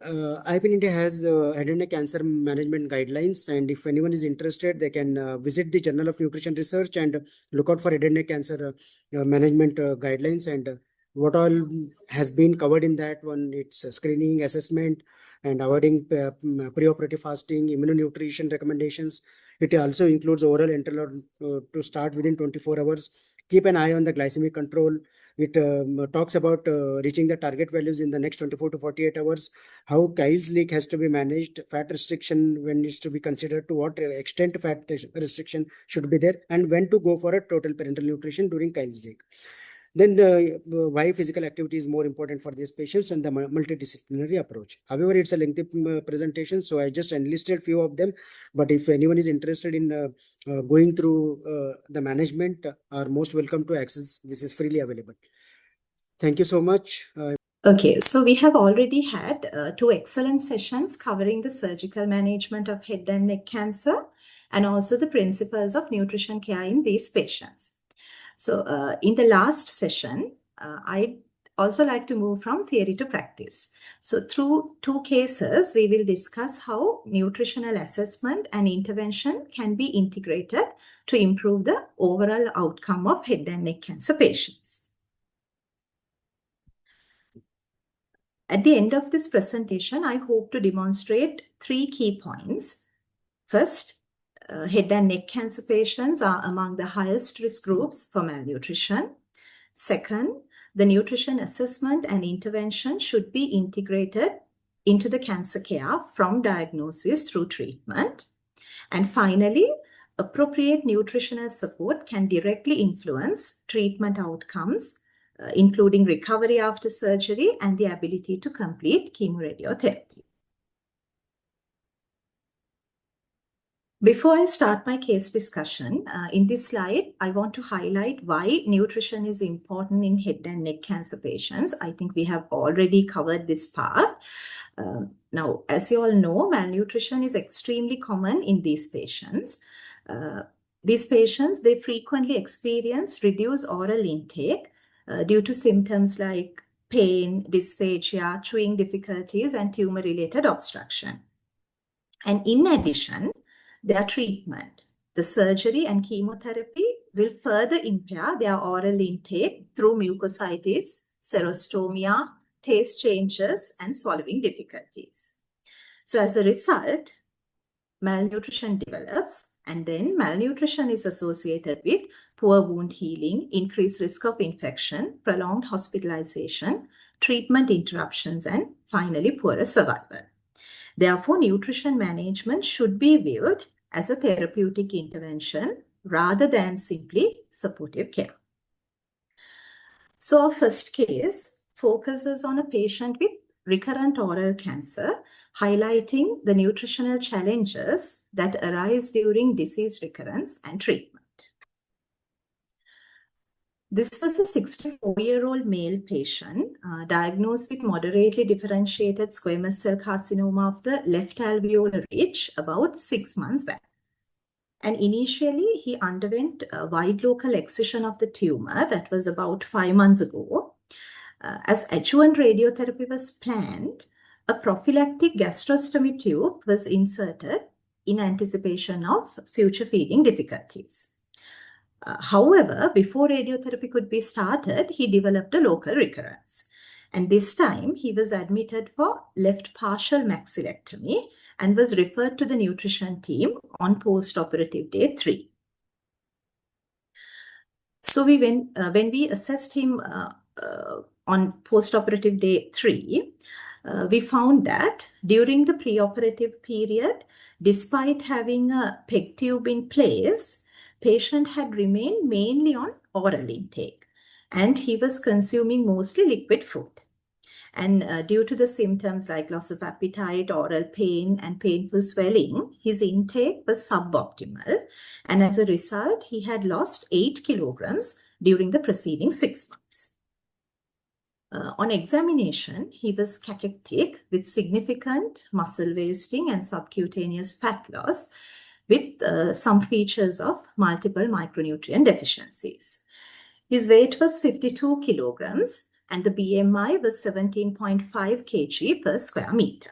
IPN India has head and neck cancer management guidelines, and if anyone is interested, they can visit the Journal of Nutrition Research and look out for head and neck cancer management guidelines, and what all has been covered in that one. It's screening, assessment, and avoiding preoperative fasting, immunonutrition recommendations. It also includes oral enteral to start within 24 hours, keep an eye on the glycemic control. It talks about reaching the target values in the next 24 to 48 hours, how Kyle's leak has to be managed, fat restriction when needs to be considered, to what extent fat restriction should be there, and when to go for a total parenteral nutrition during Kyle's leak. Then why physical activity is more important for these patients and the multidisciplinary approach. However, it's a lengthy presentation, so I just enlisted few of them. But if anyone is interested in going through the management, are most welcome to access. This is freely available. Thank you so much. Okay, so we have already had 2 excellent sessions covering the surgical management of head and neck cancer and also the principles of nutrition care in these patients. So in the last session, I'd also like to move from theory to practice. So through 2 cases, we will discuss how nutritional assessment and intervention can be integrated to improve the overall outcome of head and neck cancer patients. At the end of this presentation, I hope to demonstrate 3 key points. First, head and neck cancer patients are among the highest risk groups for malnutrition. Second, the nutrition assessment and intervention should be integrated into the cancer care from diagnosis through treatment. And finally, appropriate nutritional support can directly influence treatment outcomes, including recovery after surgery and the ability to complete chemoradiotherapy. Before I start my case discussion, in this slide, I want to highlight why nutrition is important in head and neck cancer patients. I think we have already covered this part. Now, as you all know, malnutrition is extremely common in these patients. These patients, they frequently experience reduced oral intake due to symptoms like pain, dysphagia, chewing difficulties, and tumor-related obstruction. And in addition, their treatment, the surgery and chemotherapy, will further impair their oral intake through mucositis, xerostomia, taste changes, and swallowing difficulties. So as a result, malnutrition develops, and then malnutrition is associated with poor wound healing, increased risk of infection, prolonged hospitalization, treatment interruptions, and finally poorer survival. Therefore, nutrition management should be viewed as a therapeutic intervention rather than simply supportive care. So our first case focuses on a patient with recurrent oral cancer, highlighting the nutritional challenges that arise during disease recurrence and treatment. This was a 64-year-old male patient diagnosed with moderately differentiated squamous cell carcinoma of the left alveolar ridge about 6 months back. And initially, he underwent a wide local excision of the tumor. That was about 5 months ago. As adjuvant radiotherapy was planned, a prophylactic gastrostomy tube was inserted in anticipation of future feeding difficulties. However, before radiotherapy could be started, he developed a local recurrence. And this time, he was admitted for left partial maxillectomy and was referred to the nutrition team on post-operative day 3. So when we assessed him on post-operative day 3, we found that during the preoperative period, despite having a PEG tube in place, patient had remained mainly on oral intake, and he was consuming mostly liquid food. And due to the symptoms like loss of appetite, oral pain, and painful swelling, his intake was suboptimal. And as a result, he had lost 8 kilograms during the preceding 6 months. On examination, he was cachectic with significant muscle wasting and subcutaneous fat loss, with some features of multiple micronutrient deficiencies. His weight was 52 kilograms and the BMI was 17.5 kg per square meter.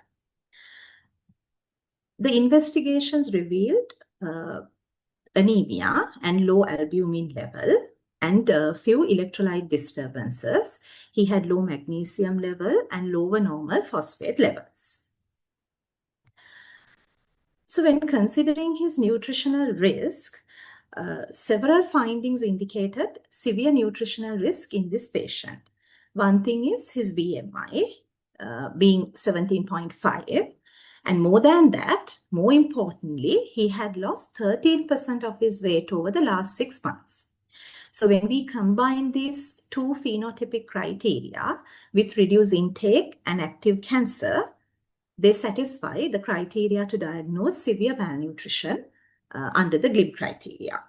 The investigations revealed anemia and low albumin level and a few electrolyte disturbances. He had low magnesium level and lower normal phosphate levels. So when considering his nutritional risk, Several findings indicated severe nutritional risk in this patient. One thing is his BMI being 17.5. And more than that, more importantly, he had lost 13% of his weight over the last 6 months. So when we combine these two phenotypic criteria with reduced intake and active cancer, they satisfy the criteria to diagnose severe malnutrition under the GLIM criteria.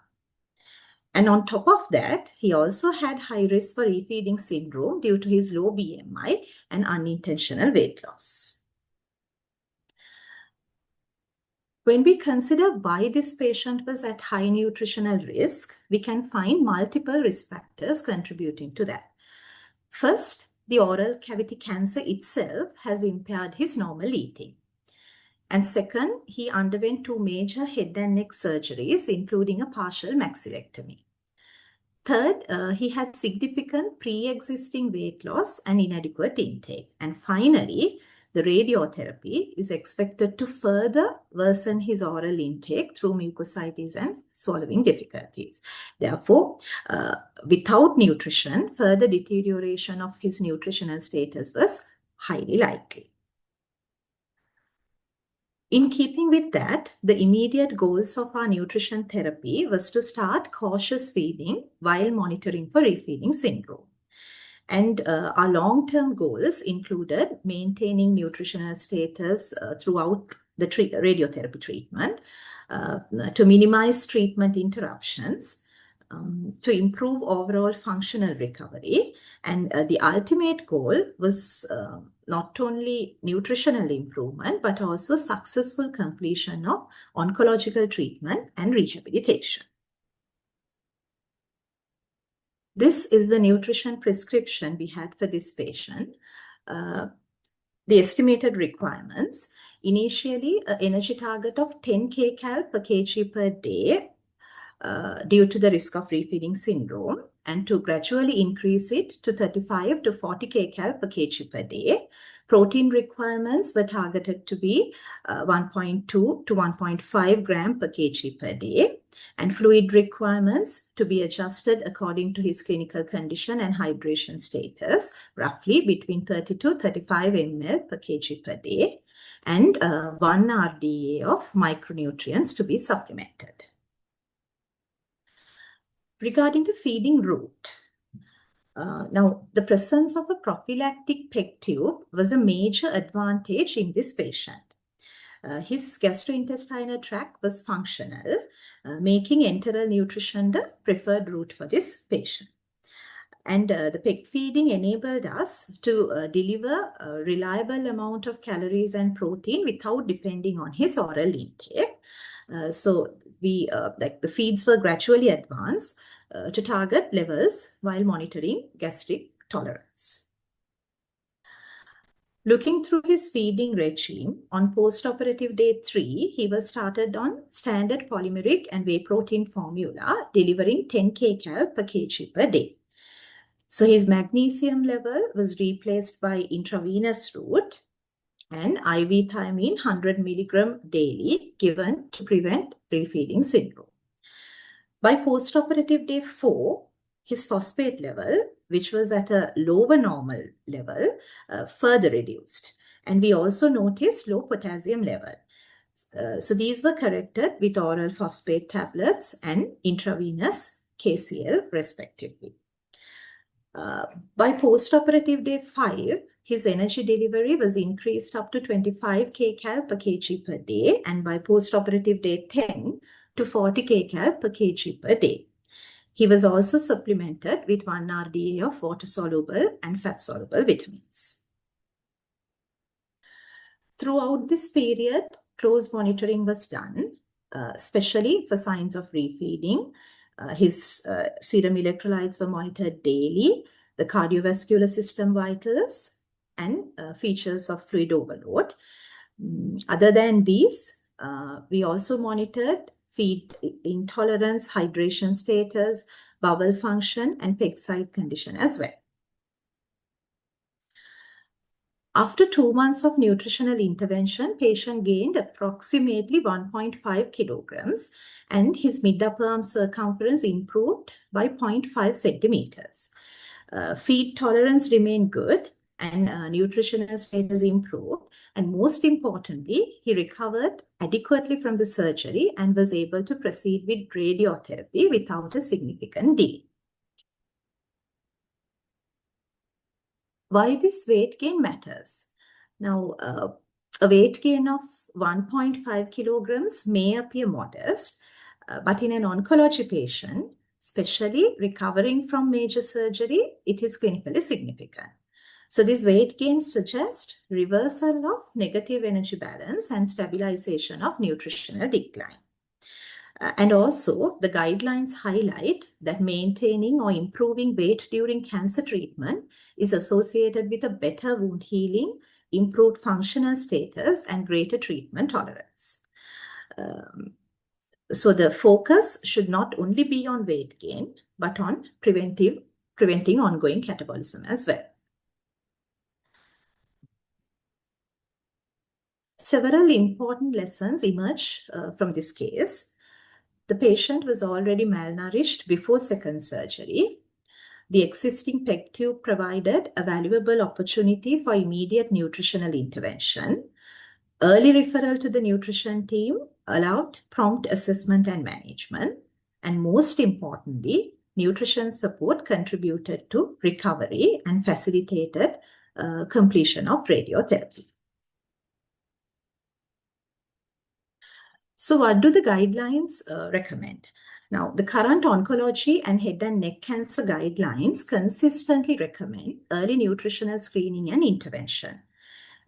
And on top of that, he also had high risk for refeeding syndrome due to his low BMI and unintentional weight loss. When we consider why this patient was at high nutritional risk, we can find multiple risk factors contributing to that. First, the oral cavity cancer itself has impaired his normal eating. And second, he underwent 2 major head and neck surgeries, including a partial maxillectomy. Third, he had significant pre-existing weight loss and inadequate intake. And finally, the radiotherapy is expected to further worsen his oral intake through mucositis and swallowing difficulties. Therefore, without nutrition, further deterioration of his nutritional status was highly likely. In keeping with that, the immediate goals of our nutrition therapy was to start cautious feeding while monitoring for refeeding syndrome. And our long-term goals included maintaining nutritional status throughout the radiotherapy treatment, to minimize treatment interruptions, to improve overall functional recovery. And the ultimate goal was not only nutritional improvement, but also successful completion of oncological treatment and rehabilitation. This is the nutrition prescription we had for this patient. The estimated requirements, initially an energy target of 10 kcal per kg per day due to the risk of refeeding syndrome, and to gradually increase it to 35 to 40 kcal per kg per day. Protein requirements were targeted to be 1.2 to 1.5 gram per kg per day, and fluid requirements to be adjusted according to his clinical condition and hydration status, roughly between 30 to 35 ml per kg per day, and 1 RDA of micronutrients to be supplemented. Regarding the feeding route, now the presence of a prophylactic PEG tube was a major advantage in this patient. His gastrointestinal tract was functional, making enteral nutrition the preferred route for this patient. And the PEG feeding enabled us to deliver a reliable amount of calories and protein without depending on his oral intake. So the feeds were gradually advanced to target levels while monitoring gastric tolerance. Looking through his feeding regime, on post-operative day 3, he was started on standard polymeric and whey protein formula, delivering 10 kcal per kg per day. So his magnesium level was replaced by intravenous route and IV thiamine 100 milligram daily, given to prevent refeeding syndrome. By post-operative day 4, his phosphate level, which was at a lower normal level, further reduced. And we also noticed low potassium level. So these were corrected with oral phosphate tablets and intravenous KCl respectively. By post-operative day 5, his energy delivery was increased up to 25 kcal per kg per day, and by post-operative day 10 to 40 kcal per kg per day. He was also supplemented with 1 RDA of water-soluble and fat-soluble vitamins. Throughout this period, close monitoring was done, especially for signs of refeeding. His serum electrolytes were monitored daily, the cardiovascular system vitals, and features of fluid overload. Other than these, we also monitored feed intolerance, hydration status, bowel function, and PEG site condition as well. After 2 months of nutritional intervention, patient gained approximately 1.5 kilograms, and his mid-upper arm circumference improved by 0.5 centimeters. Feed tolerance remained good, and nutritional status improved. And most importantly, he recovered adequately from the surgery and was able to proceed with radiotherapy without a significant delay. Why this weight gain matters? Now, a weight gain of 1.5 kilograms may appear modest, but in an oncology patient, especially recovering from major surgery, it is clinically significant. So these weight gains suggest reversal of negative energy balance and stabilization of nutritional decline. And also, the guidelines highlight that maintaining or improving weight during cancer treatment is associated with a better wound healing, improved functional status, and greater treatment tolerance. So the focus should not only be on weight gain, but on preventing ongoing catabolism as well. Several important lessons emerge from this case. The patient was already malnourished before second surgery. The existing PEG tube provided a valuable opportunity for immediate nutritional intervention. Early referral to the nutrition team allowed prompt assessment and management. And most importantly, nutrition support contributed to recovery and facilitated completion of radiotherapy. So what do the guidelines recommend? Now, the current oncology and head and neck cancer guidelines consistently recommend early nutritional screening and intervention.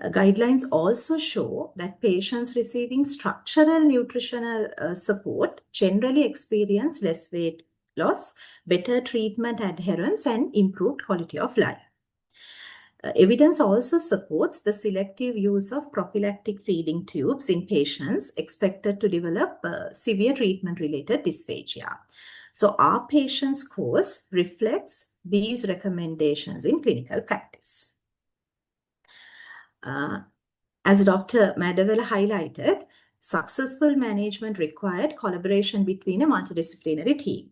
Guidelines also show that patients receiving structural nutritional support generally experience less weight loss, better treatment adherence, and improved quality of life. Evidence also supports the selective use of prophylactic feeding tubes in patients expected to develop severe treatment-related dysphagia. So our patient's course reflects these recommendations in clinical practice. As Dr. Madawala highlighted, successful management required collaboration between a multidisciplinary team,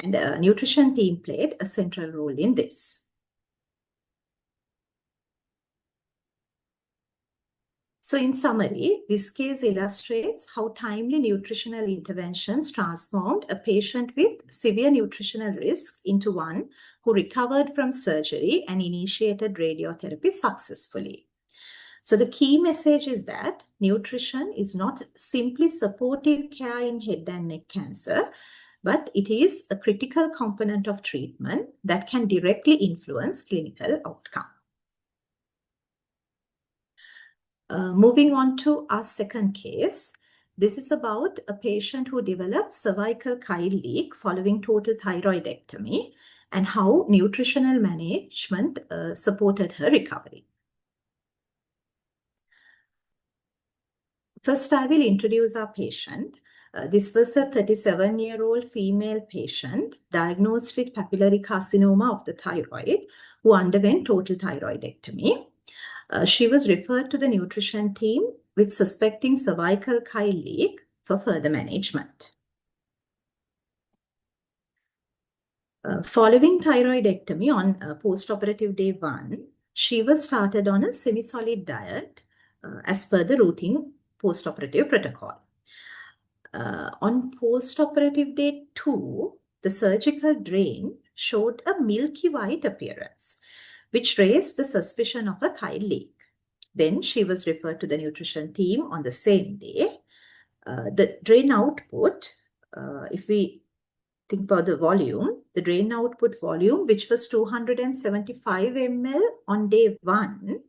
and a nutrition team played a central role in this. So in summary, this case illustrates how timely nutritional interventions transformed a patient with severe nutritional risk into one who recovered from surgery and initiated radiotherapy successfully. So the key message is that nutrition is not simply supportive care in head and neck cancer, but it is a critical component of treatment that can directly influence clinical outcome. Moving on to our second case, this is about a patient who developed cervical chyle leak following total thyroidectomy and how nutritional management supported her recovery. First, I will introduce our patient. This was a 37-year-old female patient diagnosed with papillary carcinoma of the thyroid who underwent total thyroidectomy. She was referred to the nutrition team with suspecting cervical chyle leak for further management. Following thyroidectomy on post-operative day 1, she was started on a semi-solid diet as per the routine post-operative protocol. On post-operative day 2, the surgical drain showed a milky white appearance, which raised the suspicion of a chyle leak. Then she was referred to the nutrition team on the same day. The drain output, if we think about the volume, the drain output volume, which was 275 ml on day 1,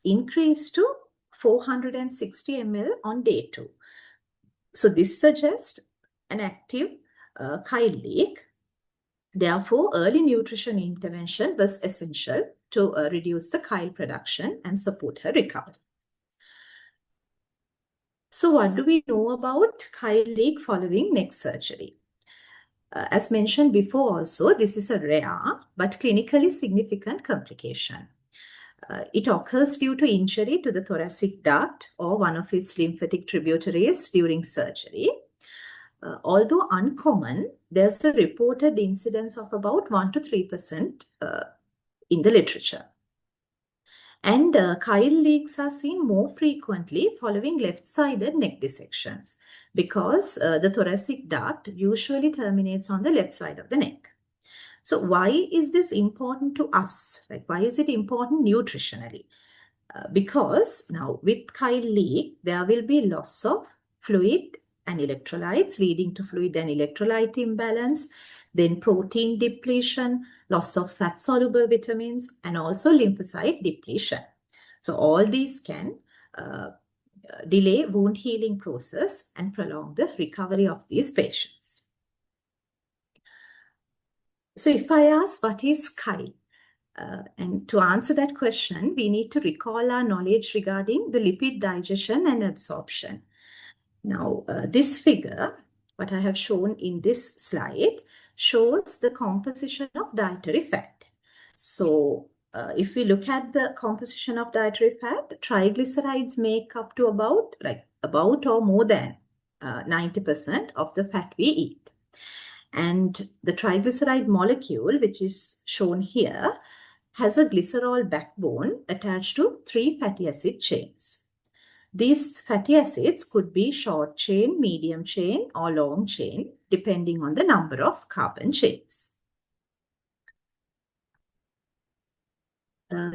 increased to 460 ml on day 2. So this suggests an active chyle leak. Therefore, early nutrition intervention was essential to reduce the chyle production and support her recovery. So what do we know about chyle leak following neck surgery? As mentioned before also, this is a rare but clinically significant complication. It occurs due to injury to the thoracic duct or one of its lymphatic tributaries during surgery. although uncommon, there's a reported incidence of about 1 to 3% in the literature. And chyle leaks are seen more frequently following left-sided neck dissections because the thoracic duct usually terminates on the left side of the neck. So why is this important to us? Like, why is it important nutritionally? Because now with chyle leak, there will be loss of fluid and electrolytes leading to fluid and electrolyte imbalance, then protein depletion, loss of fat-soluble vitamins, and also lymphocyte depletion. So all these can delay wound healing process and prolong the recovery of these patients. So if I ask, what is chyle? And to answer that question, we need to recall our knowledge regarding the lipid digestion and absorption. Now, this figure, what I have shown in this slide, shows the composition of dietary fat. So, if we look at the composition of dietary fat, triglycerides make up to about or more than 90% of the fat we eat. And the triglyceride molecule, which is shown here, has a glycerol backbone attached to 3 fatty acid chains. These fatty acids could be short chain, medium chain, or long chain, depending on the number of carbon chains.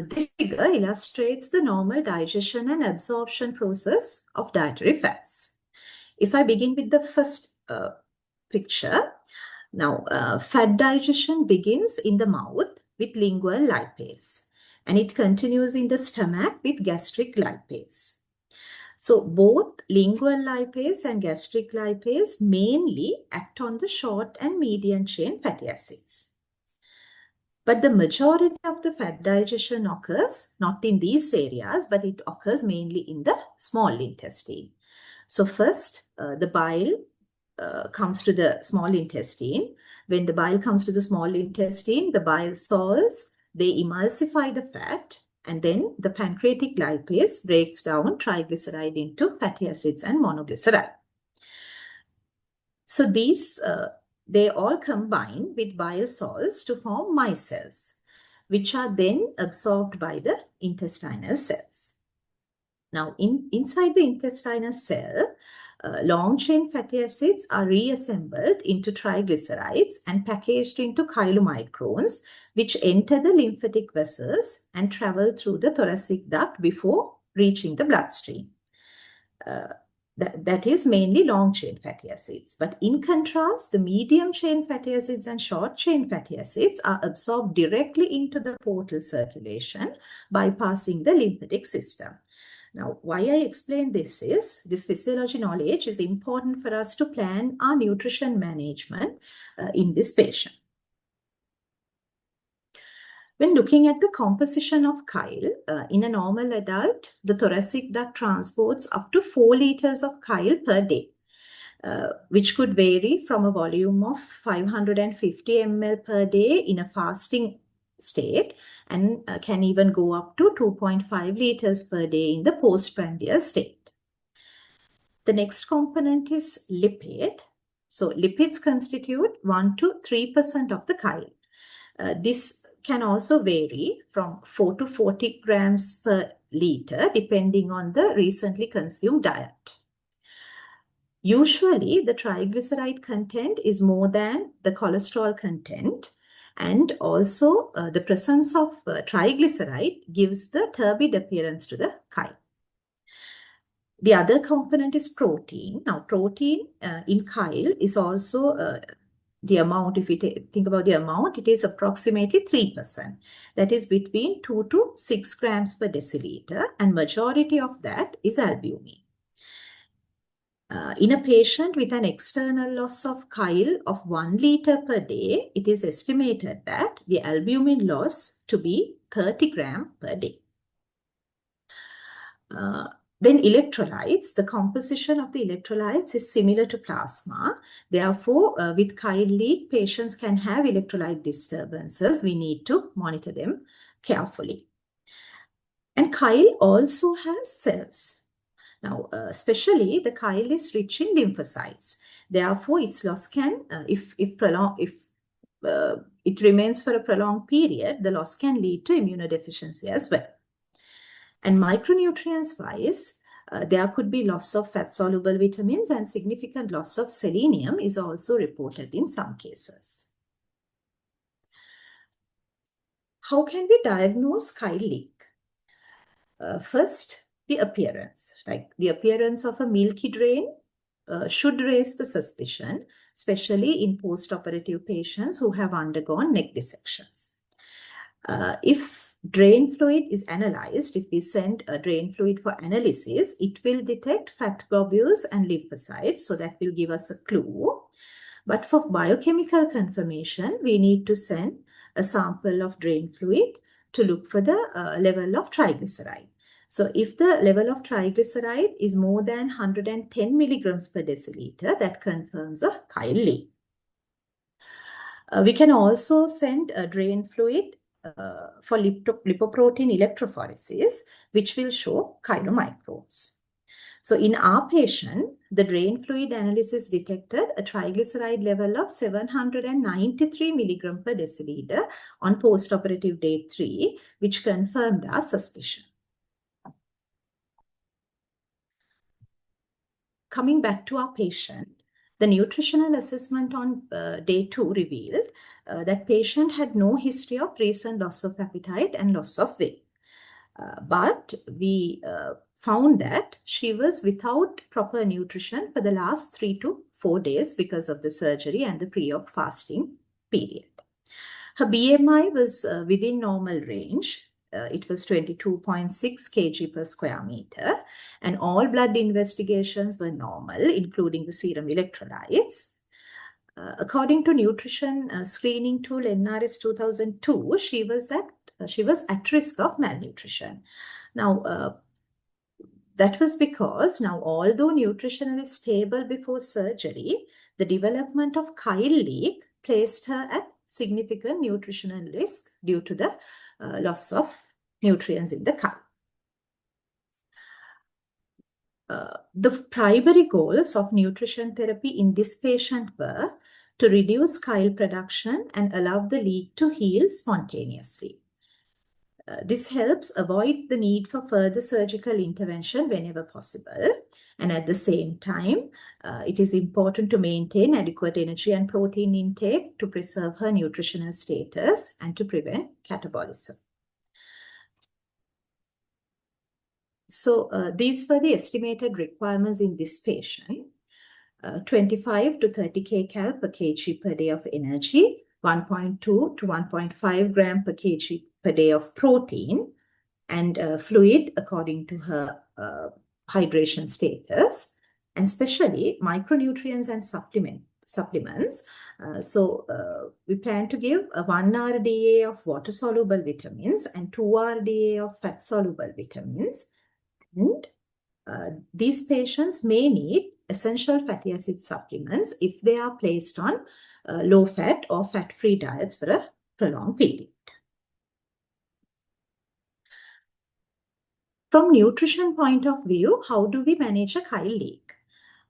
This figure illustrates the normal digestion and absorption process of dietary fats. If I begin with the first picture, now fat digestion begins in the mouth with lingual lipase, and it continues in the stomach with gastric lipase. So both lingual lipase and gastric lipase mainly act on the short and medium chain fatty acids. But the majority of the fat digestion occurs not in these areas, but it occurs mainly in the small intestine. So first, the bile comes to the small intestine. When the bile comes to the small intestine, the bile salts, they emulsify the fat, and then the pancreatic lipase breaks down triglyceride into fatty acids and monoglyceride. So these, they all combine with bile salts to form micelles, which are then absorbed by the intestinal cells. Now, inside the intestinal cell, long-chain fatty acids are reassembled into triglycerides and packaged into chylomicrons, which enter the lymphatic vessels and travel through the thoracic duct before reaching the bloodstream. That is mainly long-chain fatty acids. But in contrast, the medium-chain fatty acids and short-chain fatty acids are absorbed directly into the portal circulation, bypassing the lymphatic system. Now, why I explain this is, this physiology knowledge is important for us to plan our nutrition management in this patient. When looking at the composition of chyle, in a normal adult, the thoracic duct transports up to 4 liters of chyle per day, which could vary from a volume of 550 ml per day in a fasting state and can even go up to 2.5 liters per day in the postprandial state. The next component is lipid. So lipids constitute 1 to 3% of the chyle. This can also vary from 4 to 40 grams per liter depending on the recently consumed diet. Usually, the triglyceride content is more than the cholesterol content, and also the presence of triglyceride gives the turbid appearance to the chyle. The other component is protein. Now, protein in chyle is also the amount, if we think about the amount, it is approximately 3%. That is between 2 to 6 grams per deciliter, and majority of that is albumin. In a patient with an external loss of chyle of 1 liter per day, it is estimated that the albumin loss to be 30 grams per day. Then electrolytes, the composition of the electrolytes is similar to plasma. Therefore, with chyle leak, patients can have electrolyte disturbances. We need to monitor them carefully. And chyle also has cells. Now, especially the chyle is rich in lymphocytes. Therefore, its loss can, if it remains for a prolonged period, the loss can lead to immunodeficiency as well. And micronutrients wise, there could be loss of fat-soluble vitamins, and significant loss of selenium is also reported in some cases. How can we diagnose chyle leak? First, the appearance. Like the appearance of a milky drain should raise the suspicion, especially in post-operative patients who have undergone neck dissections. If drain fluid is analyzed, if we send a drain fluid for analysis, it will detect fat globules and lymphocytes, so that will give us a clue. But for biochemical confirmation, we need to send a sample of drain fluid to look for the level of triglyceride. So if the level of triglyceride is more than 110 milligrams per deciliter, that confirms a chyle leak. We can also send a drain fluid for lipoprotein electrophoresis, which will show chylomicrons. So in our patient, the drain fluid analysis detected a triglyceride level of 793 milligram per deciliter on postoperative day 3, which confirmed our suspicion. Coming back to our patient, the nutritional assessment on day 2 revealed that patient had no history of recent loss of appetite and loss of weight. But we found that she was without proper nutrition for the last 3 to 4 days because of the surgery and the pre-op fasting period. Her BMI was within normal range. It was 22.6 kg per square meter, and all blood investigations were normal, including the serum electrolytes. According to nutrition screening tool NRS 2002, she was at risk of malnutrition. Now, that was because now, although nutritionally stable before surgery, the development of chyle leak placed her at significant nutritional risk due to the loss of nutrients in the chyle. The primary goals of nutrition therapy in this patient were to reduce chyle production and allow the leak to heal spontaneously. This helps avoid the need for further surgical intervention whenever possible. And at the same time, it is important to maintain adequate energy and protein intake to preserve her nutritional status and to prevent catabolism. So these were the estimated requirements in this patient. 25 to 30 kcal per kg per day of energy, 1.2 to 1.5 gram per kg per day of protein, and fluid according to her hydration status, and especially micronutrients and supplements. We plan to give a 1 RDA of water-soluble vitamins and 2 RDA of fat-soluble vitamins. And these patients may need essential fatty acid supplements if they are placed on low-fat or fat-free diets for a prolonged period. From nutrition point of view, how do we manage a chyle leak?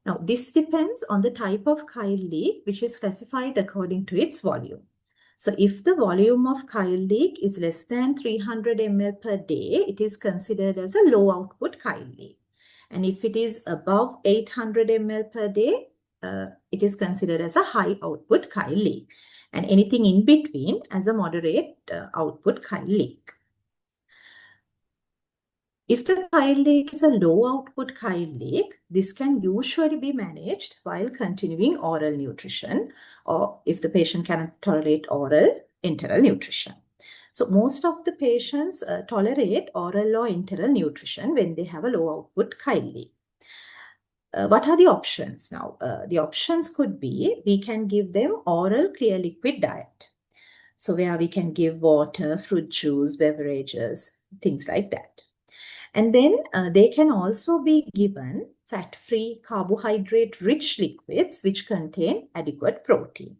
Now, this depends on the type of chyle leak, which is classified according to its volume. So if the volume of chyle leak is less than 300 ml per day, it is considered as a low output chyle leak. And if it is above 800 ml per day, it is considered as a high output chyle leak. And anything in between as a moderate output chyle leak. If the chyle leak is a low output chyle leak, this can usually be managed while continuing oral nutrition, or if the patient cannot tolerate oral, enteral nutrition. So most of the patients tolerate oral or enteral nutrition when they have a low output chyle leak. What are the options now? The options could be, we can give them oral clear liquid diet. So where we can give water, fruit juice, beverages, things like that. And then they can also be given fat-free, carbohydrate-rich liquids which contain adequate protein.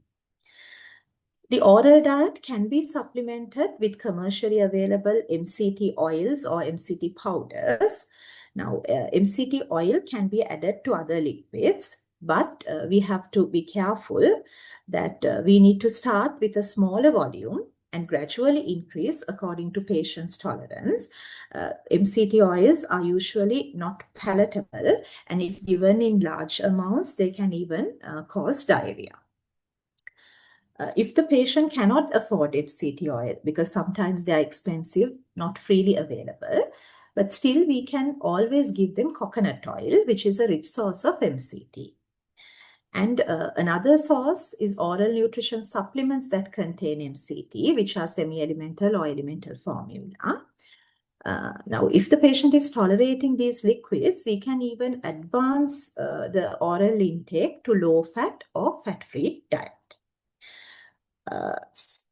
The oral diet can be supplemented with commercially available MCT oils or MCT powders. Now, MCT oil can be added to other liquids, but we have to be careful that we need to start with a smaller volume and gradually increase according to patient's tolerance. MCT oils are usually not palatable, and if given in large amounts, they can even cause diarrhea. If the patient cannot afford MCT oil, because sometimes they are expensive, not freely available, but still we can always give them coconut oil, which is a rich source of MCT. And another source is oral nutrition supplements that contain MCT, which are semi-elemental or elemental formula. Now, if the patient is tolerating these liquids, we can even advance the oral intake to low-fat or fat-free diet.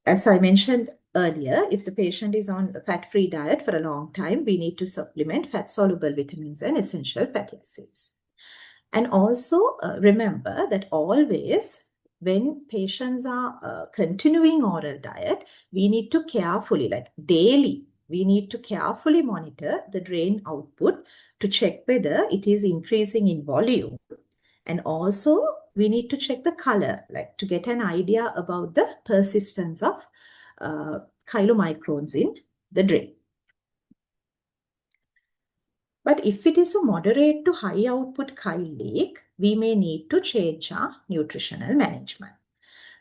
As I mentioned earlier, if the patient is on a fat-free diet for a long time, we need to supplement fat-soluble vitamins and essential fatty acids. And also remember that always when patients are continuing oral diet, we need to carefully, like daily, we need to carefully monitor the drain output to check whether it is increasing in volume. And also we need to check the color, like to get an idea about the persistence of chylomicrons in the drain. But if it is a moderate to high output chyle leak, we may need to change our nutritional management.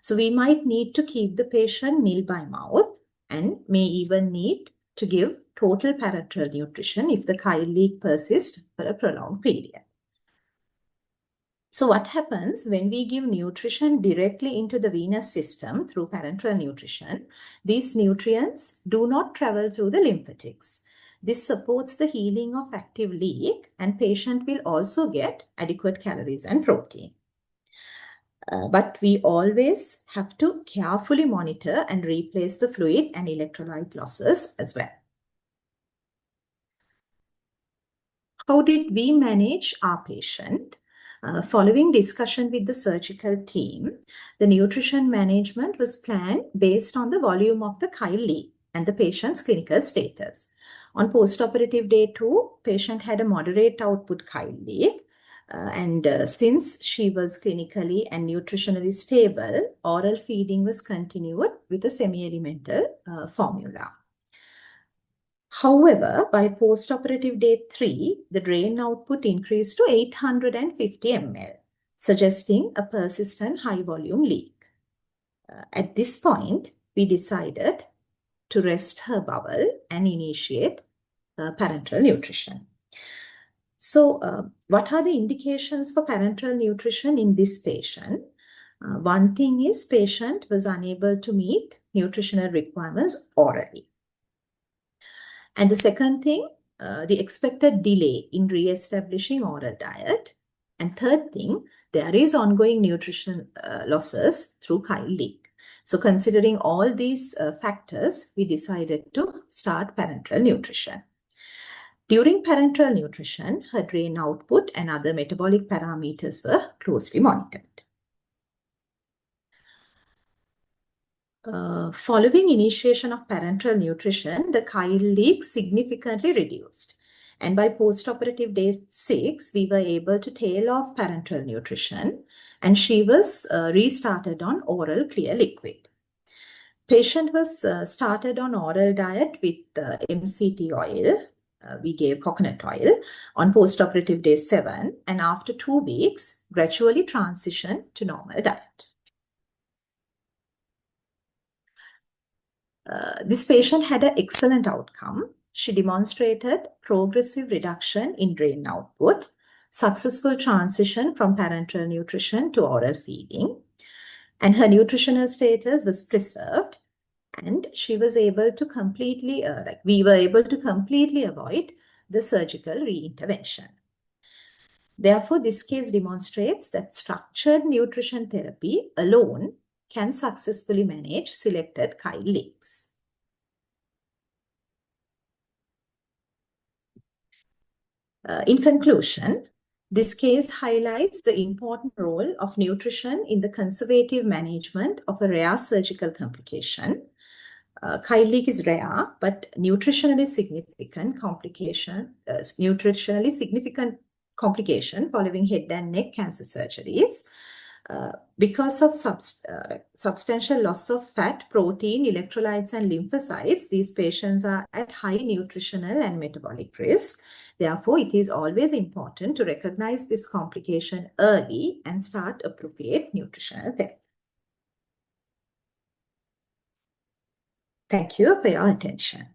So we might need to keep the patient nil by mouth and may even need to give total parenteral nutrition if the chyle leak persists for a prolonged period. So what happens when we give nutrition directly into the venous system through parenteral nutrition? These nutrients do not travel through the lymphatics. This supports the healing of active leak, and patient will also get adequate calories and protein. But we always have to carefully monitor and replace the fluid and electrolyte losses as well. How did we manage our patient? Following discussion with the surgical team, the nutrition management was planned based on the volume of the chyle leak and the patient's clinical status. On postoperative day 2, patient had a moderate output chyle leak. And since she was clinically and nutritionally stable, oral feeding was continued with a semi-elemental formula. However, by postoperative day 3, the drain output increased to 850 ml, suggesting a persistent high volume leak. At this point, we decided to rest her bowel and initiate parenteral nutrition. So, what are the indications for parenteral nutrition in this patient? One thing is patient was unable to meet nutritional requirements orally. And the second thing, the expected delay in re-establishing oral diet. And third thing, there is ongoing nutrition losses through chyle leak. So considering all these factors, we decided to start parenteral nutrition. During parenteral nutrition, her drain output and other metabolic parameters were closely monitored. Following initiation of parenteral nutrition, the chyle leak significantly reduced. And by postoperative day 6, we were able to tail off parenteral nutrition, and she was restarted on oral clear liquid. Patient was started on oral diet with MCT oil. We gave coconut oil on postoperative day 7, and after 2 weeks, gradually transitioned to normal diet. This patient had an excellent outcome. She demonstrated progressive reduction in drain output, successful transition from parenteral nutrition to oral feeding, and her nutritional status was preserved, and she was able to completely, we were able to completely avoid the surgical reintervention. Therefore, this case demonstrates that structured nutrition therapy alone can successfully manage selected chyle leaks. In conclusion, this case highlights the important role of nutrition in the conservative management of a rare surgical complication. Kyle-Leak is rare, but nutritionally significant complication following head and neck cancer surgeries. Because of substantial loss of fat, protein, electrolytes, and lymphocytes, these patients are at high nutritional and metabolic risk. Therefore, it is always important to recognize this complication early and start appropriate nutritional therapy. Thank you for your attention.